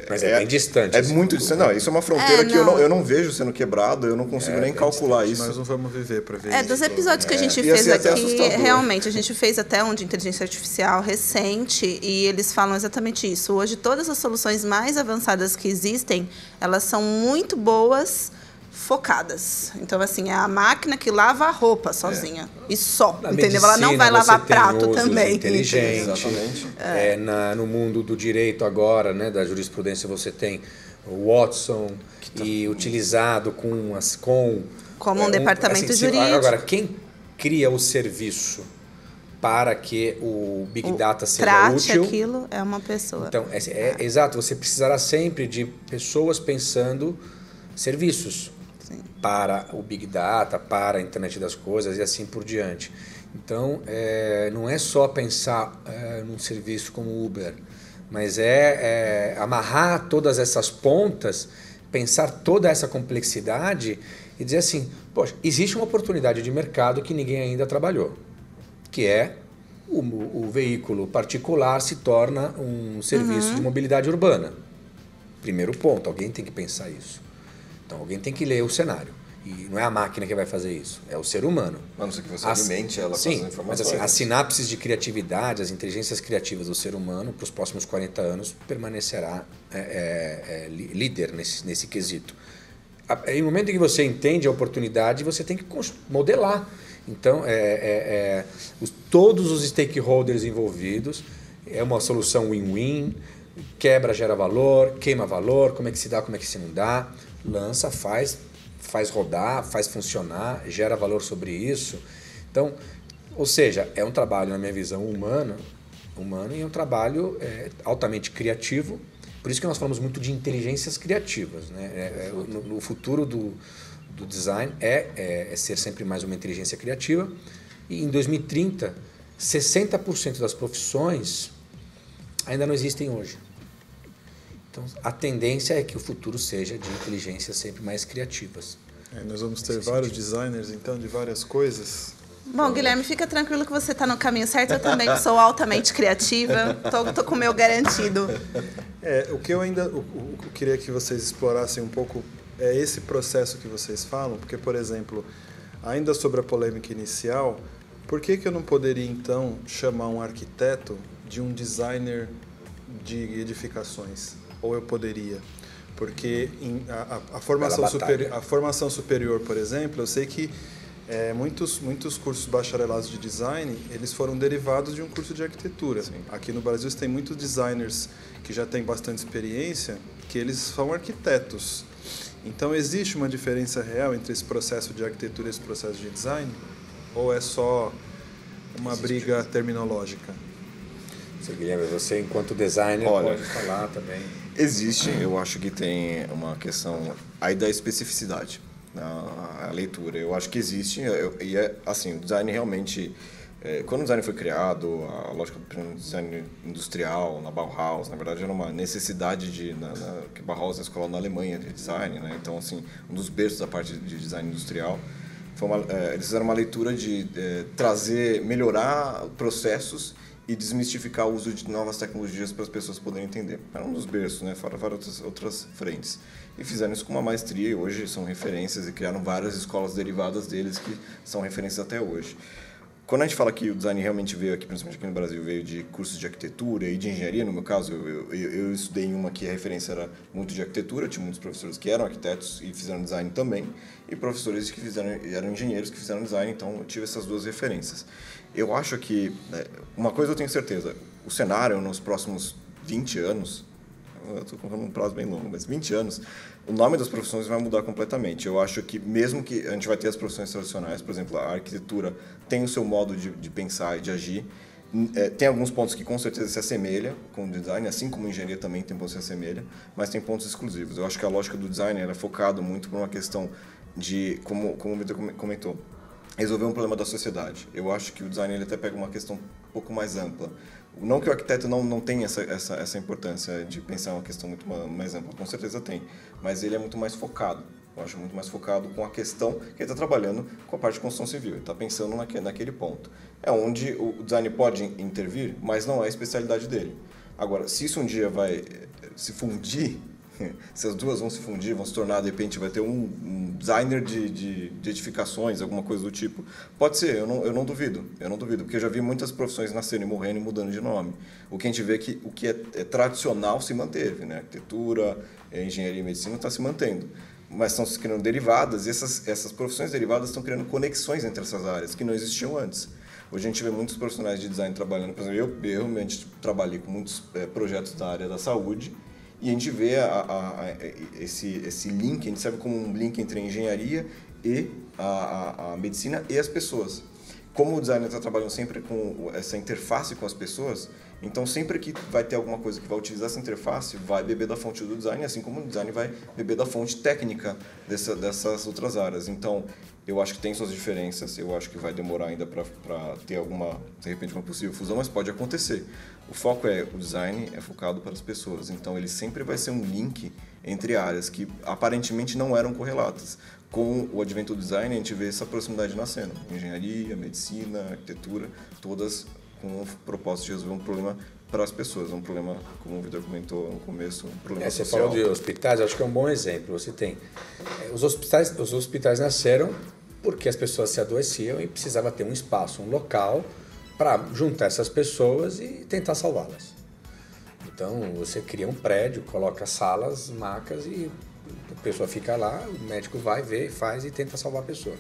Mas é bem distante. É muito distante. Não, isso é uma fronteira que eu não vejo sendo quebrada, eu não consigo nem calcular distante. Isso. Nós não vamos viver para ver isso. Dos episódios que a gente fez aqui, realmente, a gente fez até um de inteligência artificial recente e eles falam exatamente isso. Hoje, todas as soluções mais avançadas que existem, elas são muito boas, focadas. Então, assim, é a máquina que lava a roupa sozinha. E só, entendeu? Ela não vai lavar prato também. Inteligente. Exatamente. No mundo do direito agora, né, da jurisprudência, você tem o Watson utilizado como um departamento jurídico. Agora, quem cria o serviço para que o Big Data seja útil... aquilo é uma pessoa. Então, exato. Você precisará sempre de pessoas pensando serviços. Sim. Para o Big Data, para a internet das coisas e assim por diante. Então, não é só pensar num serviço como o Uber, mas amarrar todas essas pontas, pensar toda essa complexidade e dizer assim, poxa, existe uma oportunidade de mercado que ninguém ainda trabalhou, que é o veículo particular se torna um serviço de mobilidade urbana. Primeiro ponto, alguém tem que pensar isso. Então, alguém tem que ler o cenário. E não é a máquina que vai fazer isso, é o ser humano. A não ser que você alimente ela com as informações. Mas assim, as sinapses de criatividade, as inteligências criativas do ser humano, para os próximos 40 anos, permanecerá líder nesse quesito. No momento em que você entende a oportunidade, você tem que modelar. Então, todos os stakeholders envolvidos, é uma solução win-win, quebra, gera valor, queima valor, como é que se dá, como é que se não dá, lança, faz rodar, faz funcionar, gera valor sobre isso. Então, ou seja, é um trabalho, na minha visão, humano e é um trabalho altamente criativo. Por isso que nós falamos muito de inteligências criativas, né? No futuro do design é ser sempre mais uma inteligência criativa. E em 2030, 60% das profissões ainda não existem hoje. Então, a tendência é que o futuro seja de inteligências sempre mais criativas. Nós vamos ter vários designers, então, de várias coisas. Bom, Guilherme, fica tranquilo que você está no caminho certo. Eu também sou altamente criativa. Tô com o meu garantido. O que eu ainda queria que vocês explorassem um pouco é esse processo que vocês falam. Porque, por exemplo, ainda sobre a polêmica inicial, por que eu não poderia, então, chamar um arquiteto de um designer de edificações? Ou eu poderia? Porque a formação superior, por exemplo, eu sei que muitos cursos bacharelados de design, eles foram derivados de um curso de arquitetura. Sim. Aqui no Brasil tem muitos designers que já têm bastante experiência, que eles são arquitetos. Então, existe uma diferença real entre esse processo de arquitetura e esse processo de design? Ou é só uma briga terminológica? Guilherme, você enquanto designer pode falar também. Existe, eu acho que tem uma questão aí da especificidade na leitura. Eu acho que existe, e assim, o design realmente, quando o design foi criado, a lógica do design industrial, na Bauhaus, na verdade era uma necessidade que Bauhaus é a escola na Alemanha de design, né? Então, assim, um dos berços da parte de design industrial, eles fizeram uma leitura de melhorar processos e desmistificar o uso de novas tecnologias para as pessoas poderem entender. Era um dos berços, né? Fora várias outras frentes. E fizeram isso com uma maestria e hoje são referências e criaram várias escolas derivadas deles que são referências até hoje. Quando a gente fala que o design realmente veio aqui, principalmente aqui no Brasil, veio de cursos de arquitetura e de engenharia, no meu caso, eu estudei em uma que a referência era muito de arquitetura, tinha muitos professores que eram arquitetos e fizeram design também, e professores que eram engenheiros que fizeram design, então eu tive essas duas referências. Eu acho que, uma coisa eu tenho certeza, o cenário nos próximos 20 anos, eu estou colocando um prazo bem longo, mas 20 anos, o nome das profissões vai mudar completamente. Eu acho que mesmo que a gente vai ter as profissões tradicionais, por exemplo, a arquitetura tem o seu modo de pensar e de agir, tem alguns pontos que com certeza se assemelha com o design, assim como a engenharia também tem pontos que se assemelha, mas tem pontos exclusivos. Eu acho que a lógica do design é focado muito por uma questão de, como o Vitor comentou, resolver um problema da sociedade. Eu acho que o design ele até pega uma questão um pouco mais ampla. Não que o arquiteto não tenha essa importância de pensar uma questão muito mais ampla, com certeza tem, mas ele é muito mais focado. Eu acho muito mais focado com a questão que ele está trabalhando com a parte de construção civil, ele está pensando naquele ponto. É onde o design pode intervir, mas não é a especialidade dele. Agora, se isso um dia vai se fundir, se as duas vão se fundir, vão se tornar, de repente, vai ter um designer de edificações, alguma coisa do tipo. Pode ser, eu não duvido, porque eu já vi muitas profissões nascerem, morrendo e mudando de nome. O que a gente vê é que o que é tradicional se manteve, né? Arquitetura, engenharia e medicina está se mantendo. Mas estão se criando derivadas, e essas profissões derivadas estão criando conexões entre essas áreas que não existiam antes. Hoje a gente vê muitos profissionais de design trabalhando, por exemplo, eu realmente trabalhei com muitos projetos da área da saúde, e a gente vê esse link, a gente serve como um link entre a engenharia e a medicina e as pessoas. Como o designer está trabalhando sempre com essa interface com as pessoas, então sempre que vai ter alguma coisa que vai utilizar essa interface, vai beber da fonte do design, assim como o design vai beber da fonte técnica dessas outras áreas. Então, eu acho que tem suas diferenças, eu acho que vai demorar ainda para ter de repente, uma possível fusão, mas pode acontecer. O foco o design é focado para as pessoas, então ele sempre vai ser um link entre áreas que aparentemente não eram correlatas. Com o advento do design, a gente vê essa proximidade nascendo. Engenharia, medicina, arquitetura, todas com o propósito de resolver um problema para as pessoas. Um problema, como o Vitor comentou no começo, um problema social. Você falou de hospitais, acho que é um bom exemplo. Você tem os hospitais nasceram porque as pessoas se adoeciam e precisava ter um espaço, um local para juntar essas pessoas e tentar salvá-las. Então, você cria um prédio, coloca salas, macas e a pessoa fica lá, o médico vai ver, faz e tenta salvar a pessoa.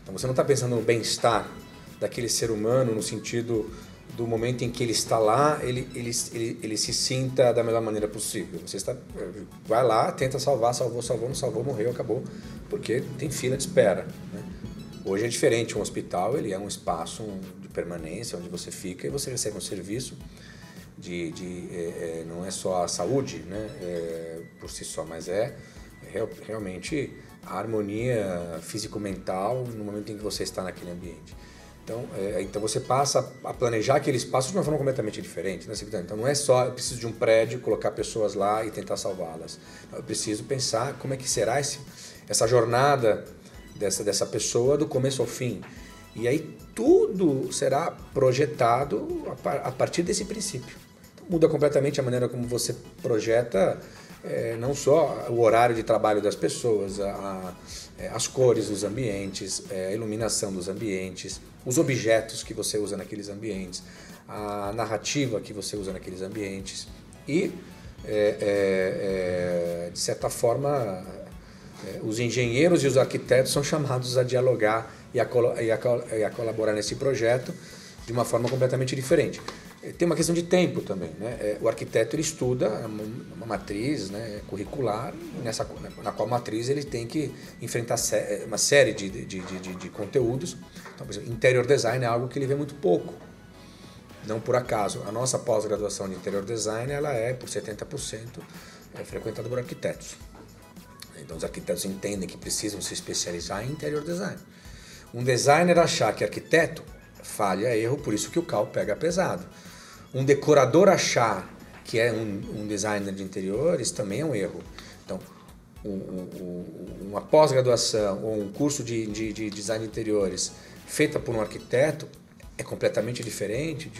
Então, você não está pensando no bem-estar daquele ser humano no sentido do momento em que ele está lá, ele se sinta da melhor maneira possível. Você vai lá, tenta salvar, salvou, não salvou, morreu, acabou, porque tem fila de espera, né? Hoje é diferente, um hospital ele é um espaço de permanência, onde você fica e você recebe um serviço não é só a saúde, né, por si só, mas realmente a harmonia físico-mental no momento em que você está naquele ambiente. Então você passa a planejar aquele espaço de uma forma completamente diferente, né? Então não é só eu preciso de um prédio, colocar pessoas lá e tentar salvá-las. Eu preciso pensar como é que será essa jornada dessa pessoa do começo ao fim. E aí tudo será projetado a partir desse princípio. Então, muda completamente a maneira como você projeta não só o horário de trabalho das pessoas, as cores dos ambientes, a iluminação dos ambientes, os objetos que você usa naqueles ambientes, a narrativa que você usa naqueles ambientes e, de certa forma, os engenheiros e os arquitetos são chamados a dialogar e a colaborar nesse projeto de uma forma completamente diferente. Tem uma questão de tempo também, né? O arquiteto ele estuda uma matriz, né, curricular, na qual matriz ele tem que enfrentar uma série de conteúdos. Então, por exemplo, interior design é algo que ele vê muito pouco. Não por acaso, a nossa pós-graduação de interior design ela é, por 70%, frequentada por arquitetos. Então, os arquitetos entendem que precisam se especializar em interior design. Um designer achar que arquiteto falha, erro, por isso que o CAL pega pesado. Um decorador achar que é um designer de interiores também é um erro. Então, uma pós-graduação ou um curso de design de interiores feita por um arquiteto é completamente diferente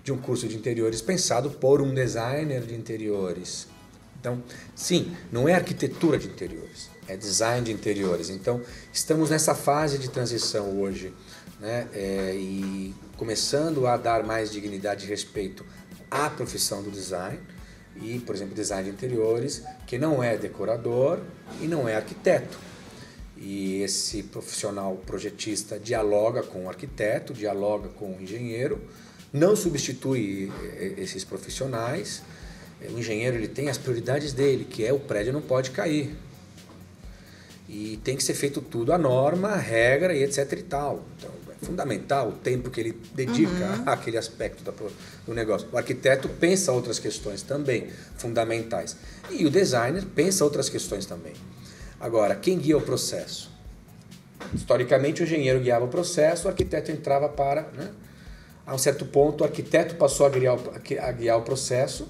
de um curso de interiores pensado por um designer de interiores. Então, sim, não é arquitetura de interiores, é design de interiores. Então, estamos nessa fase de transição hoje, né? E começando a dar mais dignidade e respeito à profissão do design e, por exemplo, design de interiores, que não é decorador e não é arquiteto. E esse profissional projetista dialoga com o arquiteto, dialoga com o engenheiro, não substitui esses profissionais. O engenheiro ele tem as prioridades dele, que é o prédio não pode cair. E tem que ser feito tudo à norma, à regra e etc e tal. Então, é fundamental o tempo que ele dedica àquele aspecto do negócio. O arquiteto pensa outras questões também fundamentais. E o designer pensa outras questões também. Agora, quem guia o processo? Historicamente, o engenheiro guiava o processo, o arquiteto entrava para... Né? A um certo ponto, o arquiteto passou a guiar o processo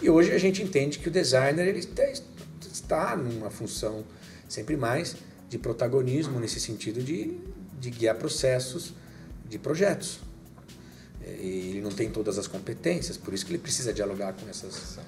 e hoje a gente entende que o designer ele está numa função sempre mais de protagonismo nesse sentido de guiar processos de projetos. Ele não tem todas as competências, por isso que ele precisa dialogar com essas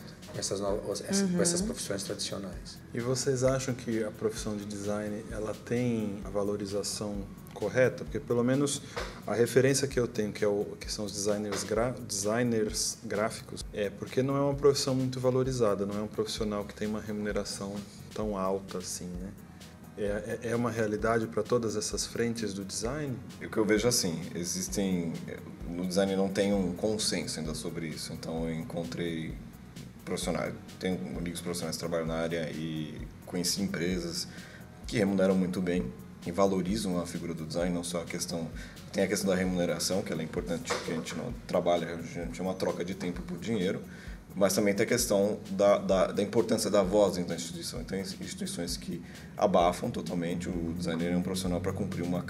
profissões tradicionais. E vocês acham que a profissão de design ela tem a valorização correta? Porque pelo menos a referência que eu tenho, que são os designers gráficos, porque não é uma profissão muito valorizada, não é um profissional que tem uma remuneração tão alta assim, né? É uma realidade para todas essas frentes do design? O que eu vejo assim, no design não tem um consenso ainda sobre isso, então eu encontrei profissionais, tenho amigos profissionais que trabalham na área e conheci empresas que remuneram muito bem e valorizam a figura do design, não só a questão... Tem a questão da remuneração, que ela é importante, porque a gente não trabalha, a gente é uma troca de tempo por dinheiro, mas também tem a questão da importância da voz dentro da instituição. Tem instituições que abafam totalmente, o designer é um profissional para cumprir uma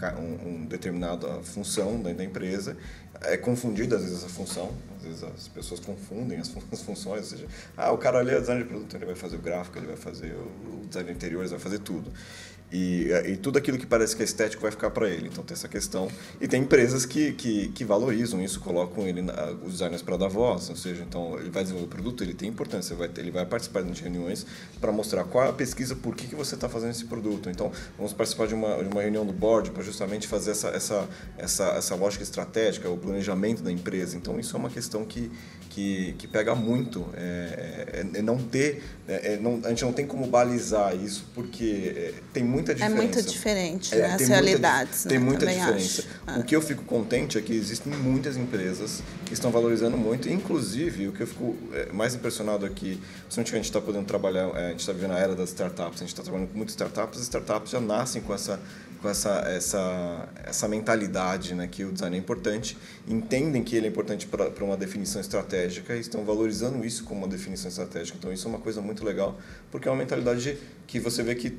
determinada função dentro da empresa, é confundida às vezes essa função, às vezes as pessoas confundem as funções, ou seja, o cara ali é designer de produto, ele vai fazer o gráfico, ele vai fazer o design de interiores, vai fazer tudo. E tudo aquilo que parece que é estético vai ficar para ele. Então tem essa questão. E tem empresas que valorizam isso, colocam os designers para dar voz. Ou seja, então ele vai desenvolver o produto, ele tem importância, ele vai participar de reuniões para mostrar qual é a pesquisa, por que você está fazendo esse produto. Então vamos participar de uma reunião do board para justamente fazer essa lógica estratégica, o planejamento da empresa. Então isso é uma questão que pega muito. A gente não tem como balizar isso, porque tem muita diferença. É muito diferente as realidades. Tem muita Também diferença. acho. O que eu fico contente é que existem muitas empresas que estão valorizando muito. Inclusive, o que eu fico mais impressionado aqui, principalmente que a gente está podendo trabalhar, a gente está vivendo a era das startups, a gente está trabalhando com muitas startups, as startups já nascem com essa mentalidade, né, que o design é importante, entendem que ele é importante para uma definição estratégica e estão valorizando isso como uma definição estratégica. Então, isso é uma coisa muito legal, porque é uma mentalidade que você vê que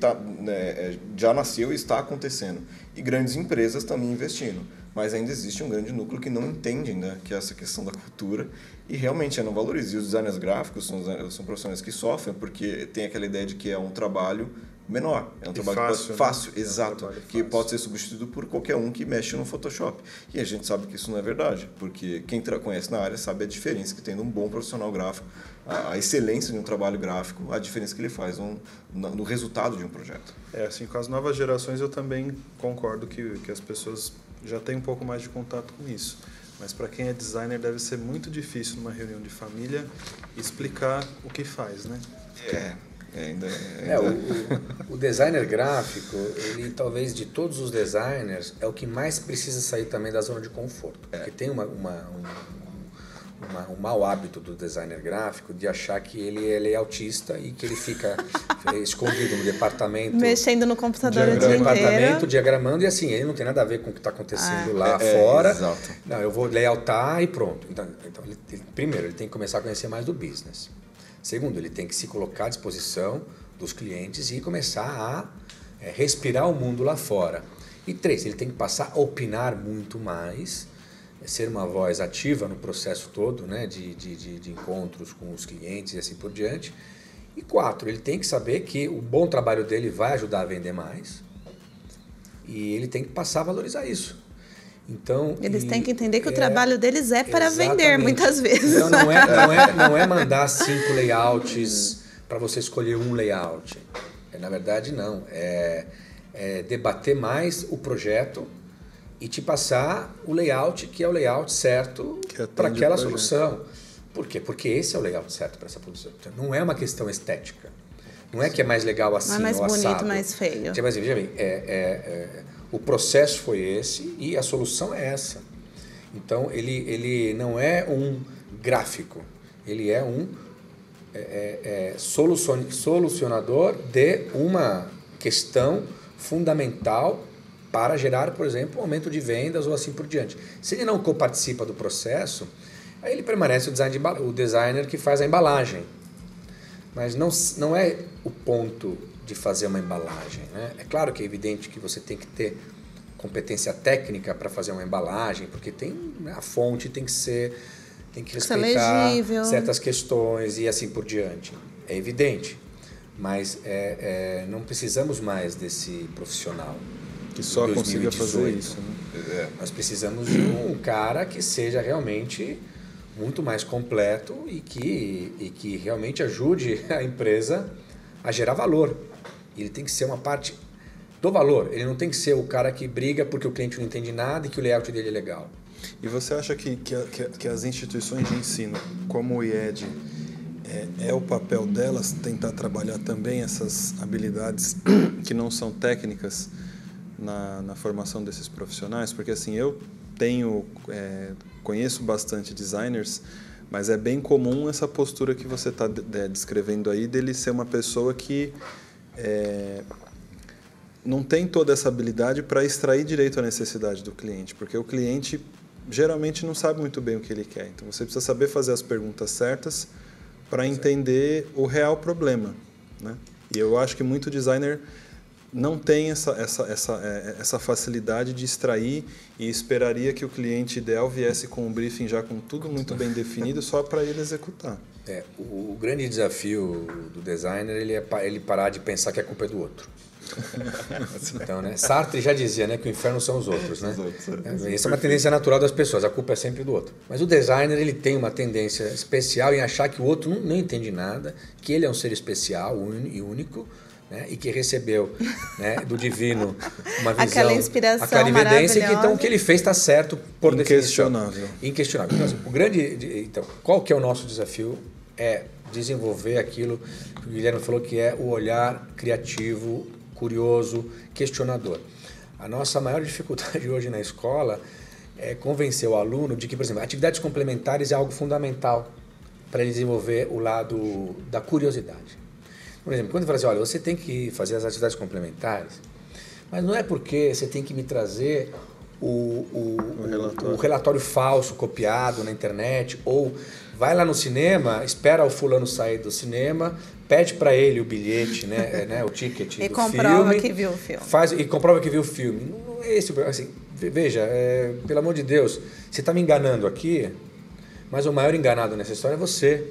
já nasceu e está acontecendo. E grandes empresas também investindo. Mas ainda existe um grande núcleo que não entende, né, que é essa questão da cultura e realmente não valoriza. E os designers gráficos são profissionais que sofrem porque tem aquela ideia de que é um trabalho menor, é um trabalho fácil, né? Exato, que pode ser substituído por qualquer um que mexe no Photoshop. E a gente sabe que isso não é verdade, porque quem conhece na área sabe a diferença que tem de um bom profissional gráfico, a excelência de um trabalho gráfico, a diferença que ele faz no resultado de um projeto. Assim, com as novas gerações eu também concordo que as pessoas já têm um pouco mais de contato com isso. Mas para quem é designer deve ser muito difícil numa reunião de família explicar o que faz, né? O designer gráfico, ele talvez de todos os designers é o que mais precisa sair também da zona de conforto. Porque tem um mau hábito do designer gráfico de achar que ele é autista e que ele fica escondido no departamento. Mexendo no computador o dia inteiro. Diagramando, e assim, ele não tem nada a ver com o que está acontecendo lá fora. Exato. Não, eu vou layoutar e pronto. Então primeiro, ele tem que começar a conhecer mais do business. Segundo, ele tem que se colocar à disposição dos clientes e começar a respirar o mundo lá fora. E 3, ele tem que passar a opinar muito mais, ser uma voz ativa no processo todo, né, de encontros com os clientes e assim por diante. E 4, ele tem que saber que o bom trabalho dele vai ajudar a vender mais e ele tem que passar a valorizar isso. Então, eles têm que entender que o trabalho deles é para vender, muitas vezes. Então, não é mandar 5 layouts para você escolher um layout. Na verdade, não. É debater mais o projeto e te passar o layout, que é o layout certo para aquela solução. Por quê? Porque esse é o layout certo para essa solução. Então, não é uma questão estética. Não é que é mais legal assim, não é mais ou bonito, assado. mais feio. Mas veja bem, o processo foi esse e a solução é essa. Então, ele não é um gráfico, ele é um solucionador de uma questão fundamental para gerar, por exemplo, um aumento de vendas ou assim por diante. Se ele não coparticipa do processo, aí ele permanece o designer que faz a embalagem. Mas não é o ponto de fazer uma embalagem, né? É claro que é evidente que você tem que ter competência técnica para fazer uma embalagem, porque a fonte tem que respeitar legível, certas questões e assim por diante. É evidente, mas não precisamos mais desse profissional que só consiga fazer isso, né? Nós precisamos de um cara que seja realmente muito mais completo e que realmente ajude a empresa a gerar valor. Ele tem que ser uma parte do valor. Ele não tem que ser o cara que briga porque o cliente não entende nada e que o layout dele é legal. E você acha que as instituições de ensino, como o IED, é o papel delas tentar trabalhar também essas habilidades que não são técnicas na formação desses profissionais? Porque assim, eu conheço bastante designers, mas é bem comum essa postura que você está descrevendo aí, dele ser uma pessoa que não tem toda essa habilidade para extrair direito a necessidade do cliente, porque o cliente geralmente não sabe muito bem o que ele quer. Então você precisa saber fazer as perguntas certas para entender o real problema, né? E eu acho que muito designer não tem essa facilidade de extrair e esperaria que o cliente ideal viesse com um briefing já com tudo muito bem definido só para ele executar. O grande desafio do designer é ele parar de pensar que a culpa é do outro. Então, né? Sartre já dizia, né, que o inferno são os outros, né? Essa é uma tendência natural das pessoas, a culpa é sempre do outro. Mas o designer, ele tem uma tendência especial em achar que o outro não entende nada, que ele é um ser especial e único, né? E que recebeu, né, do divino uma visão, aquela inspiração, aquela evidência que então o que ele fez está certo por inquestionável. Inquestionável. Então, qual que é o nosso desafio? É desenvolver aquilo que o Guilherme falou, que é o olhar criativo, curioso, questionador. A nossa maior dificuldade hoje na escola é convencer o aluno de que, por exemplo, atividades complementares é algo fundamental para ele desenvolver o lado da curiosidade. Por exemplo, quando eu falo assim, olha, você tem que fazer as atividades complementares, mas não é porque você tem que me trazer o relatório falso copiado na internet, ou vai lá no cinema, espera o fulano sair do cinema, pede para ele o bilhete, né, o ticket do filme. E comprova que viu o filme. E comprova que viu o filme. Não é esse, assim, veja, pelo amor de Deus, você está me enganando aqui, mas o maior enganado nessa história é você.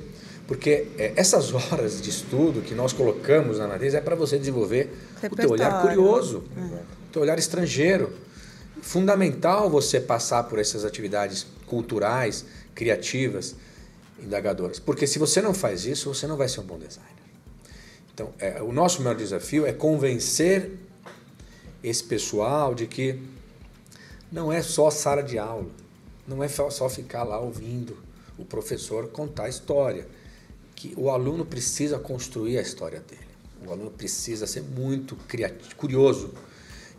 Porque essas horas de estudo que nós colocamos na matriz é para você desenvolver o teu olhar curioso, o teu olhar estrangeiro. Fundamental você passar por essas atividades culturais, criativas, indagadoras. Porque se você não faz isso, você não vai ser um bom designer. Então, o nosso maior desafio é convencer esse pessoal de que não é só sala de aula, não é só ficar lá ouvindo o professor contar a história, que o aluno precisa construir a história dele. O aluno precisa ser muito curioso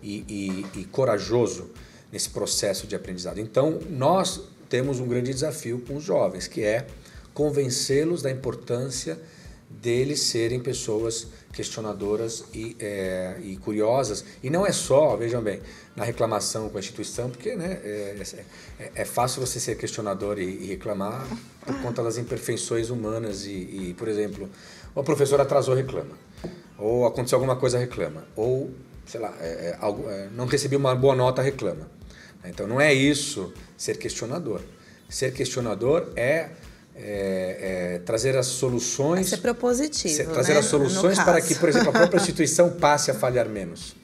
e corajoso nesse processo de aprendizado. Então, nós temos um grande desafio com os jovens, que é convencê-los da importância deles serem pessoas questionadoras e curiosas. E não é só, vejam bem, na reclamação com a instituição, porque, né, é fácil você ser questionador e reclamar por conta das imperfeições humanas e, por exemplo, o professor atrasou, reclama. Ou aconteceu alguma coisa, reclama. Ou, sei lá, não recebi uma boa nota, reclama. Então, não é isso ser questionador. Ser questionador é trazer as soluções... É ser propositivo, trazer as soluções para que, por exemplo, a própria instituição passe a falhar menos.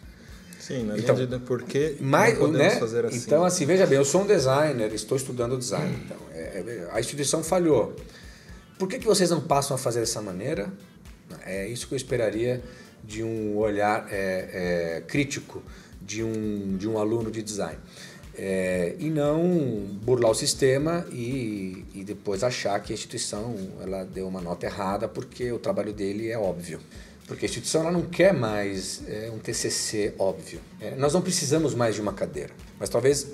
Sim, na linha de por que não podemos, né, fazer assim. Então, assim, veja bem, eu sou um designer, estou estudando design. Então, a instituição falhou. Por que vocês não passam a fazer dessa maneira? É isso que eu esperaria de um olhar crítico de um aluno de design. E não burlar o sistema e depois achar que a instituição ela deu uma nota errada porque o trabalho dele é óbvio. Porque a instituição ela não quer mais um TCC óbvio. Nós não precisamos mais de uma cadeira, mas talvez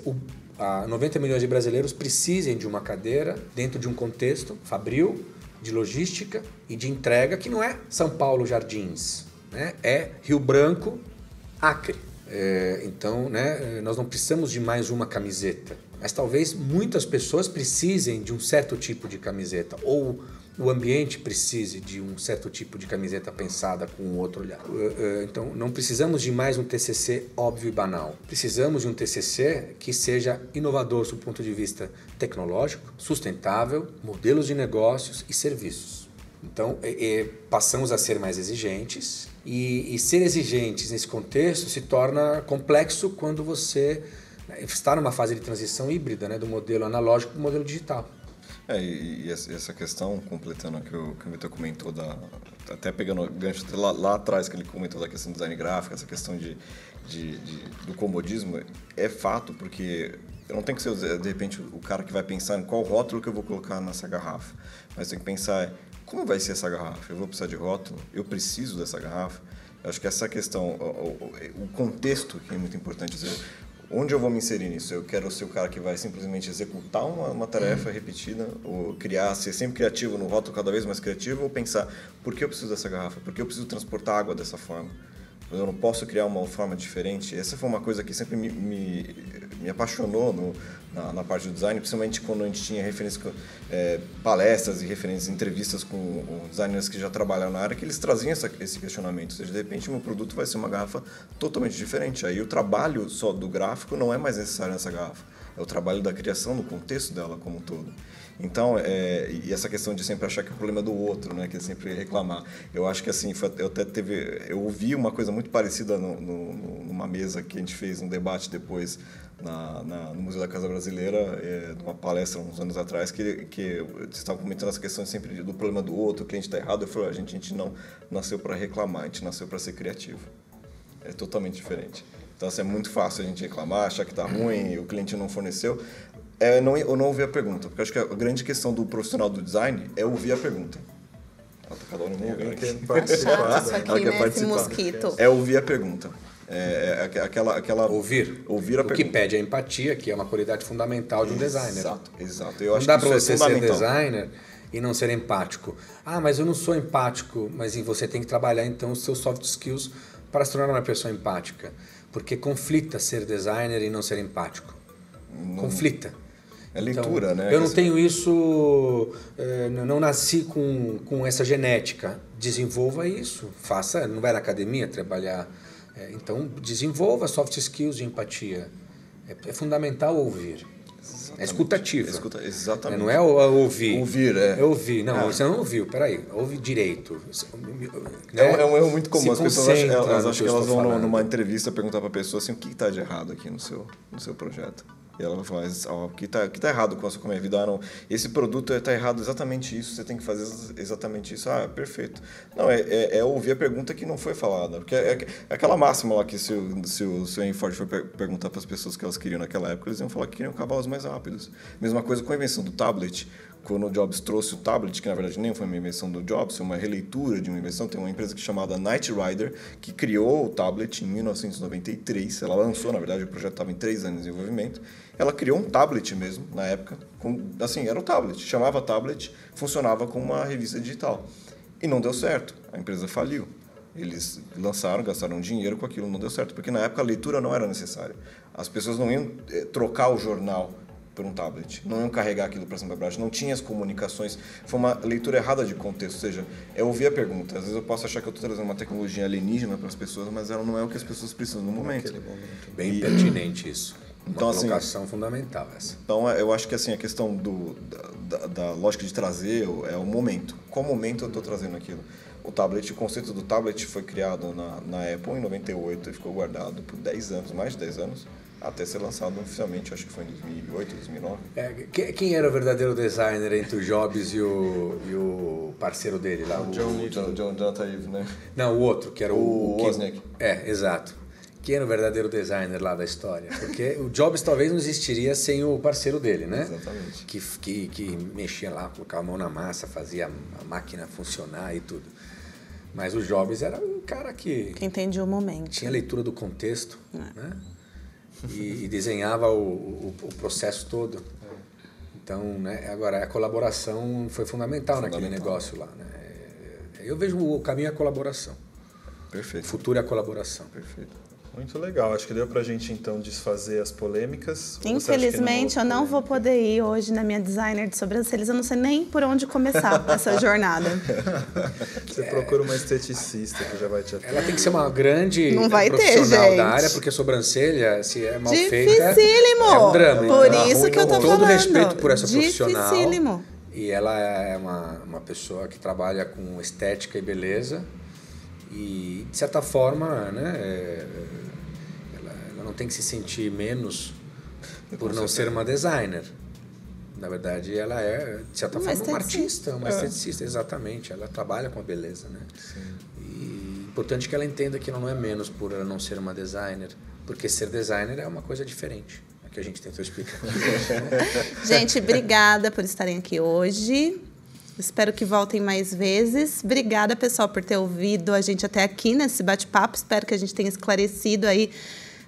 90 milhões de brasileiros precisem de uma cadeira dentro de um contexto fabril, de logística e de entrega que não é São Paulo Jardins, né? É Rio Branco, Acre. Então, né, nós não precisamos de mais uma camiseta, mas talvez muitas pessoas precisem de um certo tipo de camiseta, ou o ambiente precise de um certo tipo de camiseta pensada com um outro olhar. Então, não precisamos de mais um TCC óbvio e banal. Precisamos de um TCC que seja inovador do ponto de vista tecnológico, sustentável, modelos de negócios e serviços. Então, passamos a ser mais exigentes e ser exigentes nesse contexto se torna complexo quando você está numa fase de transição híbrida, né, do modelo analógico para o modelo digital. E essa questão, completando o que o Vitor comentou, até pegando o gancho lá atrás que ele comentou da questão do design gráfico, essa questão do comodismo, é fato, porque eu não tenho que ser, de repente, o cara que vai pensar em qual rótulo que eu vou colocar nessa garrafa, mas tem que pensar como vai ser essa garrafa? Eu vou precisar de rótulo? Eu preciso dessa garrafa? Eu acho que essa questão, o contexto que é muito importante dizer, onde eu vou me inserir nisso? Eu quero ser o cara que vai simplesmente executar uma tarefa repetida, ou ser sempre criativo no rótulo, cada vez mais criativo, ou pensar, por que eu preciso dessa garrafa? Por que eu preciso transportar água dessa forma? Eu não posso criar uma forma diferente? Essa foi uma coisa que sempre me apaixonou na parte do design, principalmente quando a gente tinha referências, palestras e referências, entrevistas com designers que já trabalharam na área, que eles traziam esse questionamento. Ou seja, de repente, o meu produto vai ser uma garrafa totalmente diferente. Aí o trabalho só do gráfico não é mais necessário nessa garrafa. É o trabalho da criação, do contexto dela como um todo. Então, e essa questão de sempre achar que o problema é do outro, né, que é sempre reclamar. Eu acho que assim, eu ouvi uma coisa muito parecida numa mesa que a gente fez um debate depois no Museu da Casa Brasileira, numa palestra uns anos atrás, que vocês estavam comentando essa questão sempre do problema do outro, o cliente está errado. Eu falei, a gente não nasceu para reclamar, a gente nasceu para ser criativo. É totalmente diferente. Então, assim, é muito fácil a gente reclamar, achar que está ruim, o cliente não forneceu. Eu não ouvir a pergunta, porque acho que a grande questão do profissional do design é ouvir a pergunta. Cada um ela quer participar. Ela quer participar. É ouvir a pergunta. Aquela ouvir a pergunta. O que pede a empatia, que é uma qualidade fundamental de um designer. Exato. Eu acho não dá para você ser designer e não ser empático. Mas eu não sou empático, mas você tem que trabalhar então os seus soft skills para se tornar uma pessoa empática. Porque conflita ser designer e não ser empático. Conflita. É leitura, então, né? Eu não tenho isso, não nasci com essa genética. Desenvolva isso, faça, não vai na academia trabalhar. Então, desenvolva soft skills de empatia. É fundamental ouvir. Exatamente. É escutativa. Exatamente. Não é ouvir. Ouvir, É ouvir. Não, você não ouviu. Peraí, ouve direito. É um erro muito comum. As pessoas acham que elas vão numa entrevista perguntar para a pessoa assim, o que está de errado aqui no seu projeto. E ela vai falar, o que tá errado com a minha vida? Não, esse produto está errado, exatamente isso, você tem que fazer exatamente isso. Perfeito. Não, é ouvir a pergunta que não foi falada. Porque é aquela máxima lá que se o Henry Ford for perguntar para as pessoas que elas queriam naquela época, eles iam falar que queriam cavalos mais rápidos. Mesma coisa com a invenção do tablet. Quando o Jobs trouxe o tablet, que na verdade nem foi uma invenção do Jobs, foi uma releitura de uma invenção, tem uma empresa chamada Knight Ridder, que criou o tablet em 1993. Ela lançou, na verdade, o projeto estava em 3 anos de desenvolvimento. Ela criou um tablet mesmo, na época. Era o tablet, chamava tablet, funcionava como uma revista digital. E não deu certo, a empresa faliu. Eles gastaram dinheiro com aquilo, não deu certo, porque na época a leitura não era necessária. As pessoas não iam trocar o jornal por um tablet, não iam carregar aquilo para cima para baixo, não tinha as comunicações, foi uma leitura errada de contexto, ou seja, é ouvir a pergunta. Às vezes eu posso achar que eu estou trazendo uma tecnologia alienígena para as pessoas, mas ela não é o que as pessoas precisam no momento. Bem pertinente isso. Então, uma colocação fundamental essa. Então, eu acho que assim, a questão da lógica de trazer é o momento. Qual momento eu estou trazendo aquilo? O conceito do tablet foi criado na Apple em 98 e ficou guardado por 10 anos, mais de 10 anos. até ser lançado oficialmente, acho que foi em 2008, 2009. Quem era o verdadeiro designer entre o Jobs e o parceiro dele lá? Jonathan Ive, né? Não, o outro, que era o Wozniak. Exato. Quem era o verdadeiro designer lá da história? Porque o Jobs talvez não existiria sem o parceiro dele, né? Exatamente. Que mexia lá, colocava a mão na massa, fazia a máquina funcionar e tudo. Mas o Jobs era um cara que entendia o momento. Tinha leitura do contexto, né? E desenhava o processo todo. Então, né? Agora, a colaboração foi fundamental naquele negócio lá, né? Eu vejo o caminho é a colaboração. Perfeito. O futuro é a colaboração. Perfeito. Muito legal. Acho que deu pra gente, então, desfazer as polêmicas. Infelizmente, eu não vou poder ir hoje na minha designer de sobrancelhas. Eu não sei nem por onde começar essa jornada. Você procura uma esteticista que já vai te atender. Ela tem que ser uma grande não vai profissional ter, da área, porque sobrancelha, se é mal feita, dificílimo. é um drama. Por então, isso que eu tô todo falando. respeito por essa profissional. Dificílimo. E ela é uma pessoa que trabalha com estética e beleza. E, de certa forma, né, ela não tem que se sentir menos por não ser uma designer. Na verdade, ela é, de certa forma, uma artista, uma esteticista, exatamente. Ela trabalha com a beleza, né? Sim. E importante que ela entenda que ela não é menos por ela não ser uma designer, porque ser designer é uma coisa diferente, é que a gente tentou explicar. Gente, obrigada por estarem aqui hoje. Espero que voltem mais vezes. Obrigada, pessoal, por ter ouvido a gente até aqui nesse bate-papo. Espero que a gente tenha esclarecido aí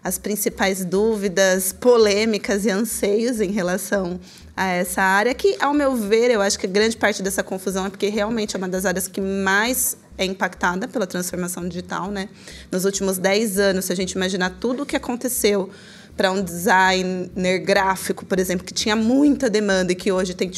as principais dúvidas, polêmicas e anseios em relação a essa área, que, ao meu ver, eu acho que grande parte dessa confusão é porque realmente é uma das áreas que mais é impactada pela transformação digital, né? Nos últimos 10 anos, se a gente imaginar tudo o que aconteceu para um designer gráfico, por exemplo, que tinha muita demanda e que hoje tem,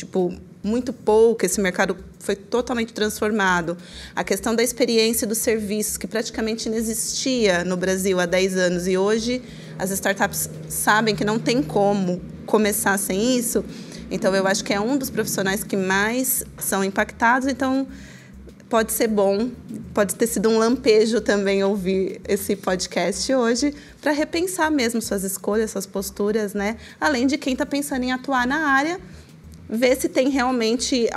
muito pouco, esse mercado foi totalmente transformado. A questão da experiência dos serviços, que praticamente não existia no Brasil há 10 anos, e hoje as startups sabem que não tem como começar sem isso. Então, eu acho que é um dos profissionais que mais são impactados. Então, pode ser bom, pode ter sido um lampejo também ouvir esse podcast hoje para repensar mesmo suas escolhas, suas posturas, né? Além de quem está pensando em atuar na área, ver se tem realmente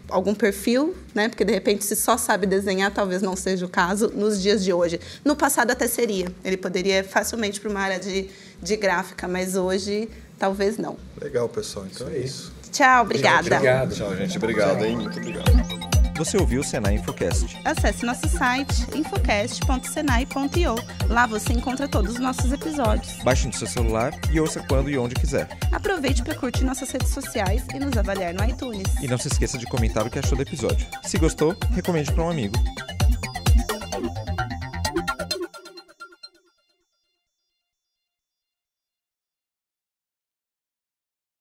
algum perfil, né? Porque, de repente, se só sabe desenhar, talvez não seja o caso nos dias de hoje. No passado até seria. Ele poderia facilmente para uma área de gráfica, mas hoje talvez não. Legal, pessoal. Então é isso. Tchau, obrigada. Obrigado. Tchau, gente. Obrigado, hein? Muito obrigado. Você ouviu o Senai Infocast. Acesse nosso site infocast.senai.io. Lá você encontra todos os nossos episódios. Baixe no seu celular e ouça quando e onde quiser. Aproveite para curtir nossas redes sociais e nos avaliar no iTunes. E não se esqueça de comentar o que achou do episódio. Se gostou, recomende para um amigo.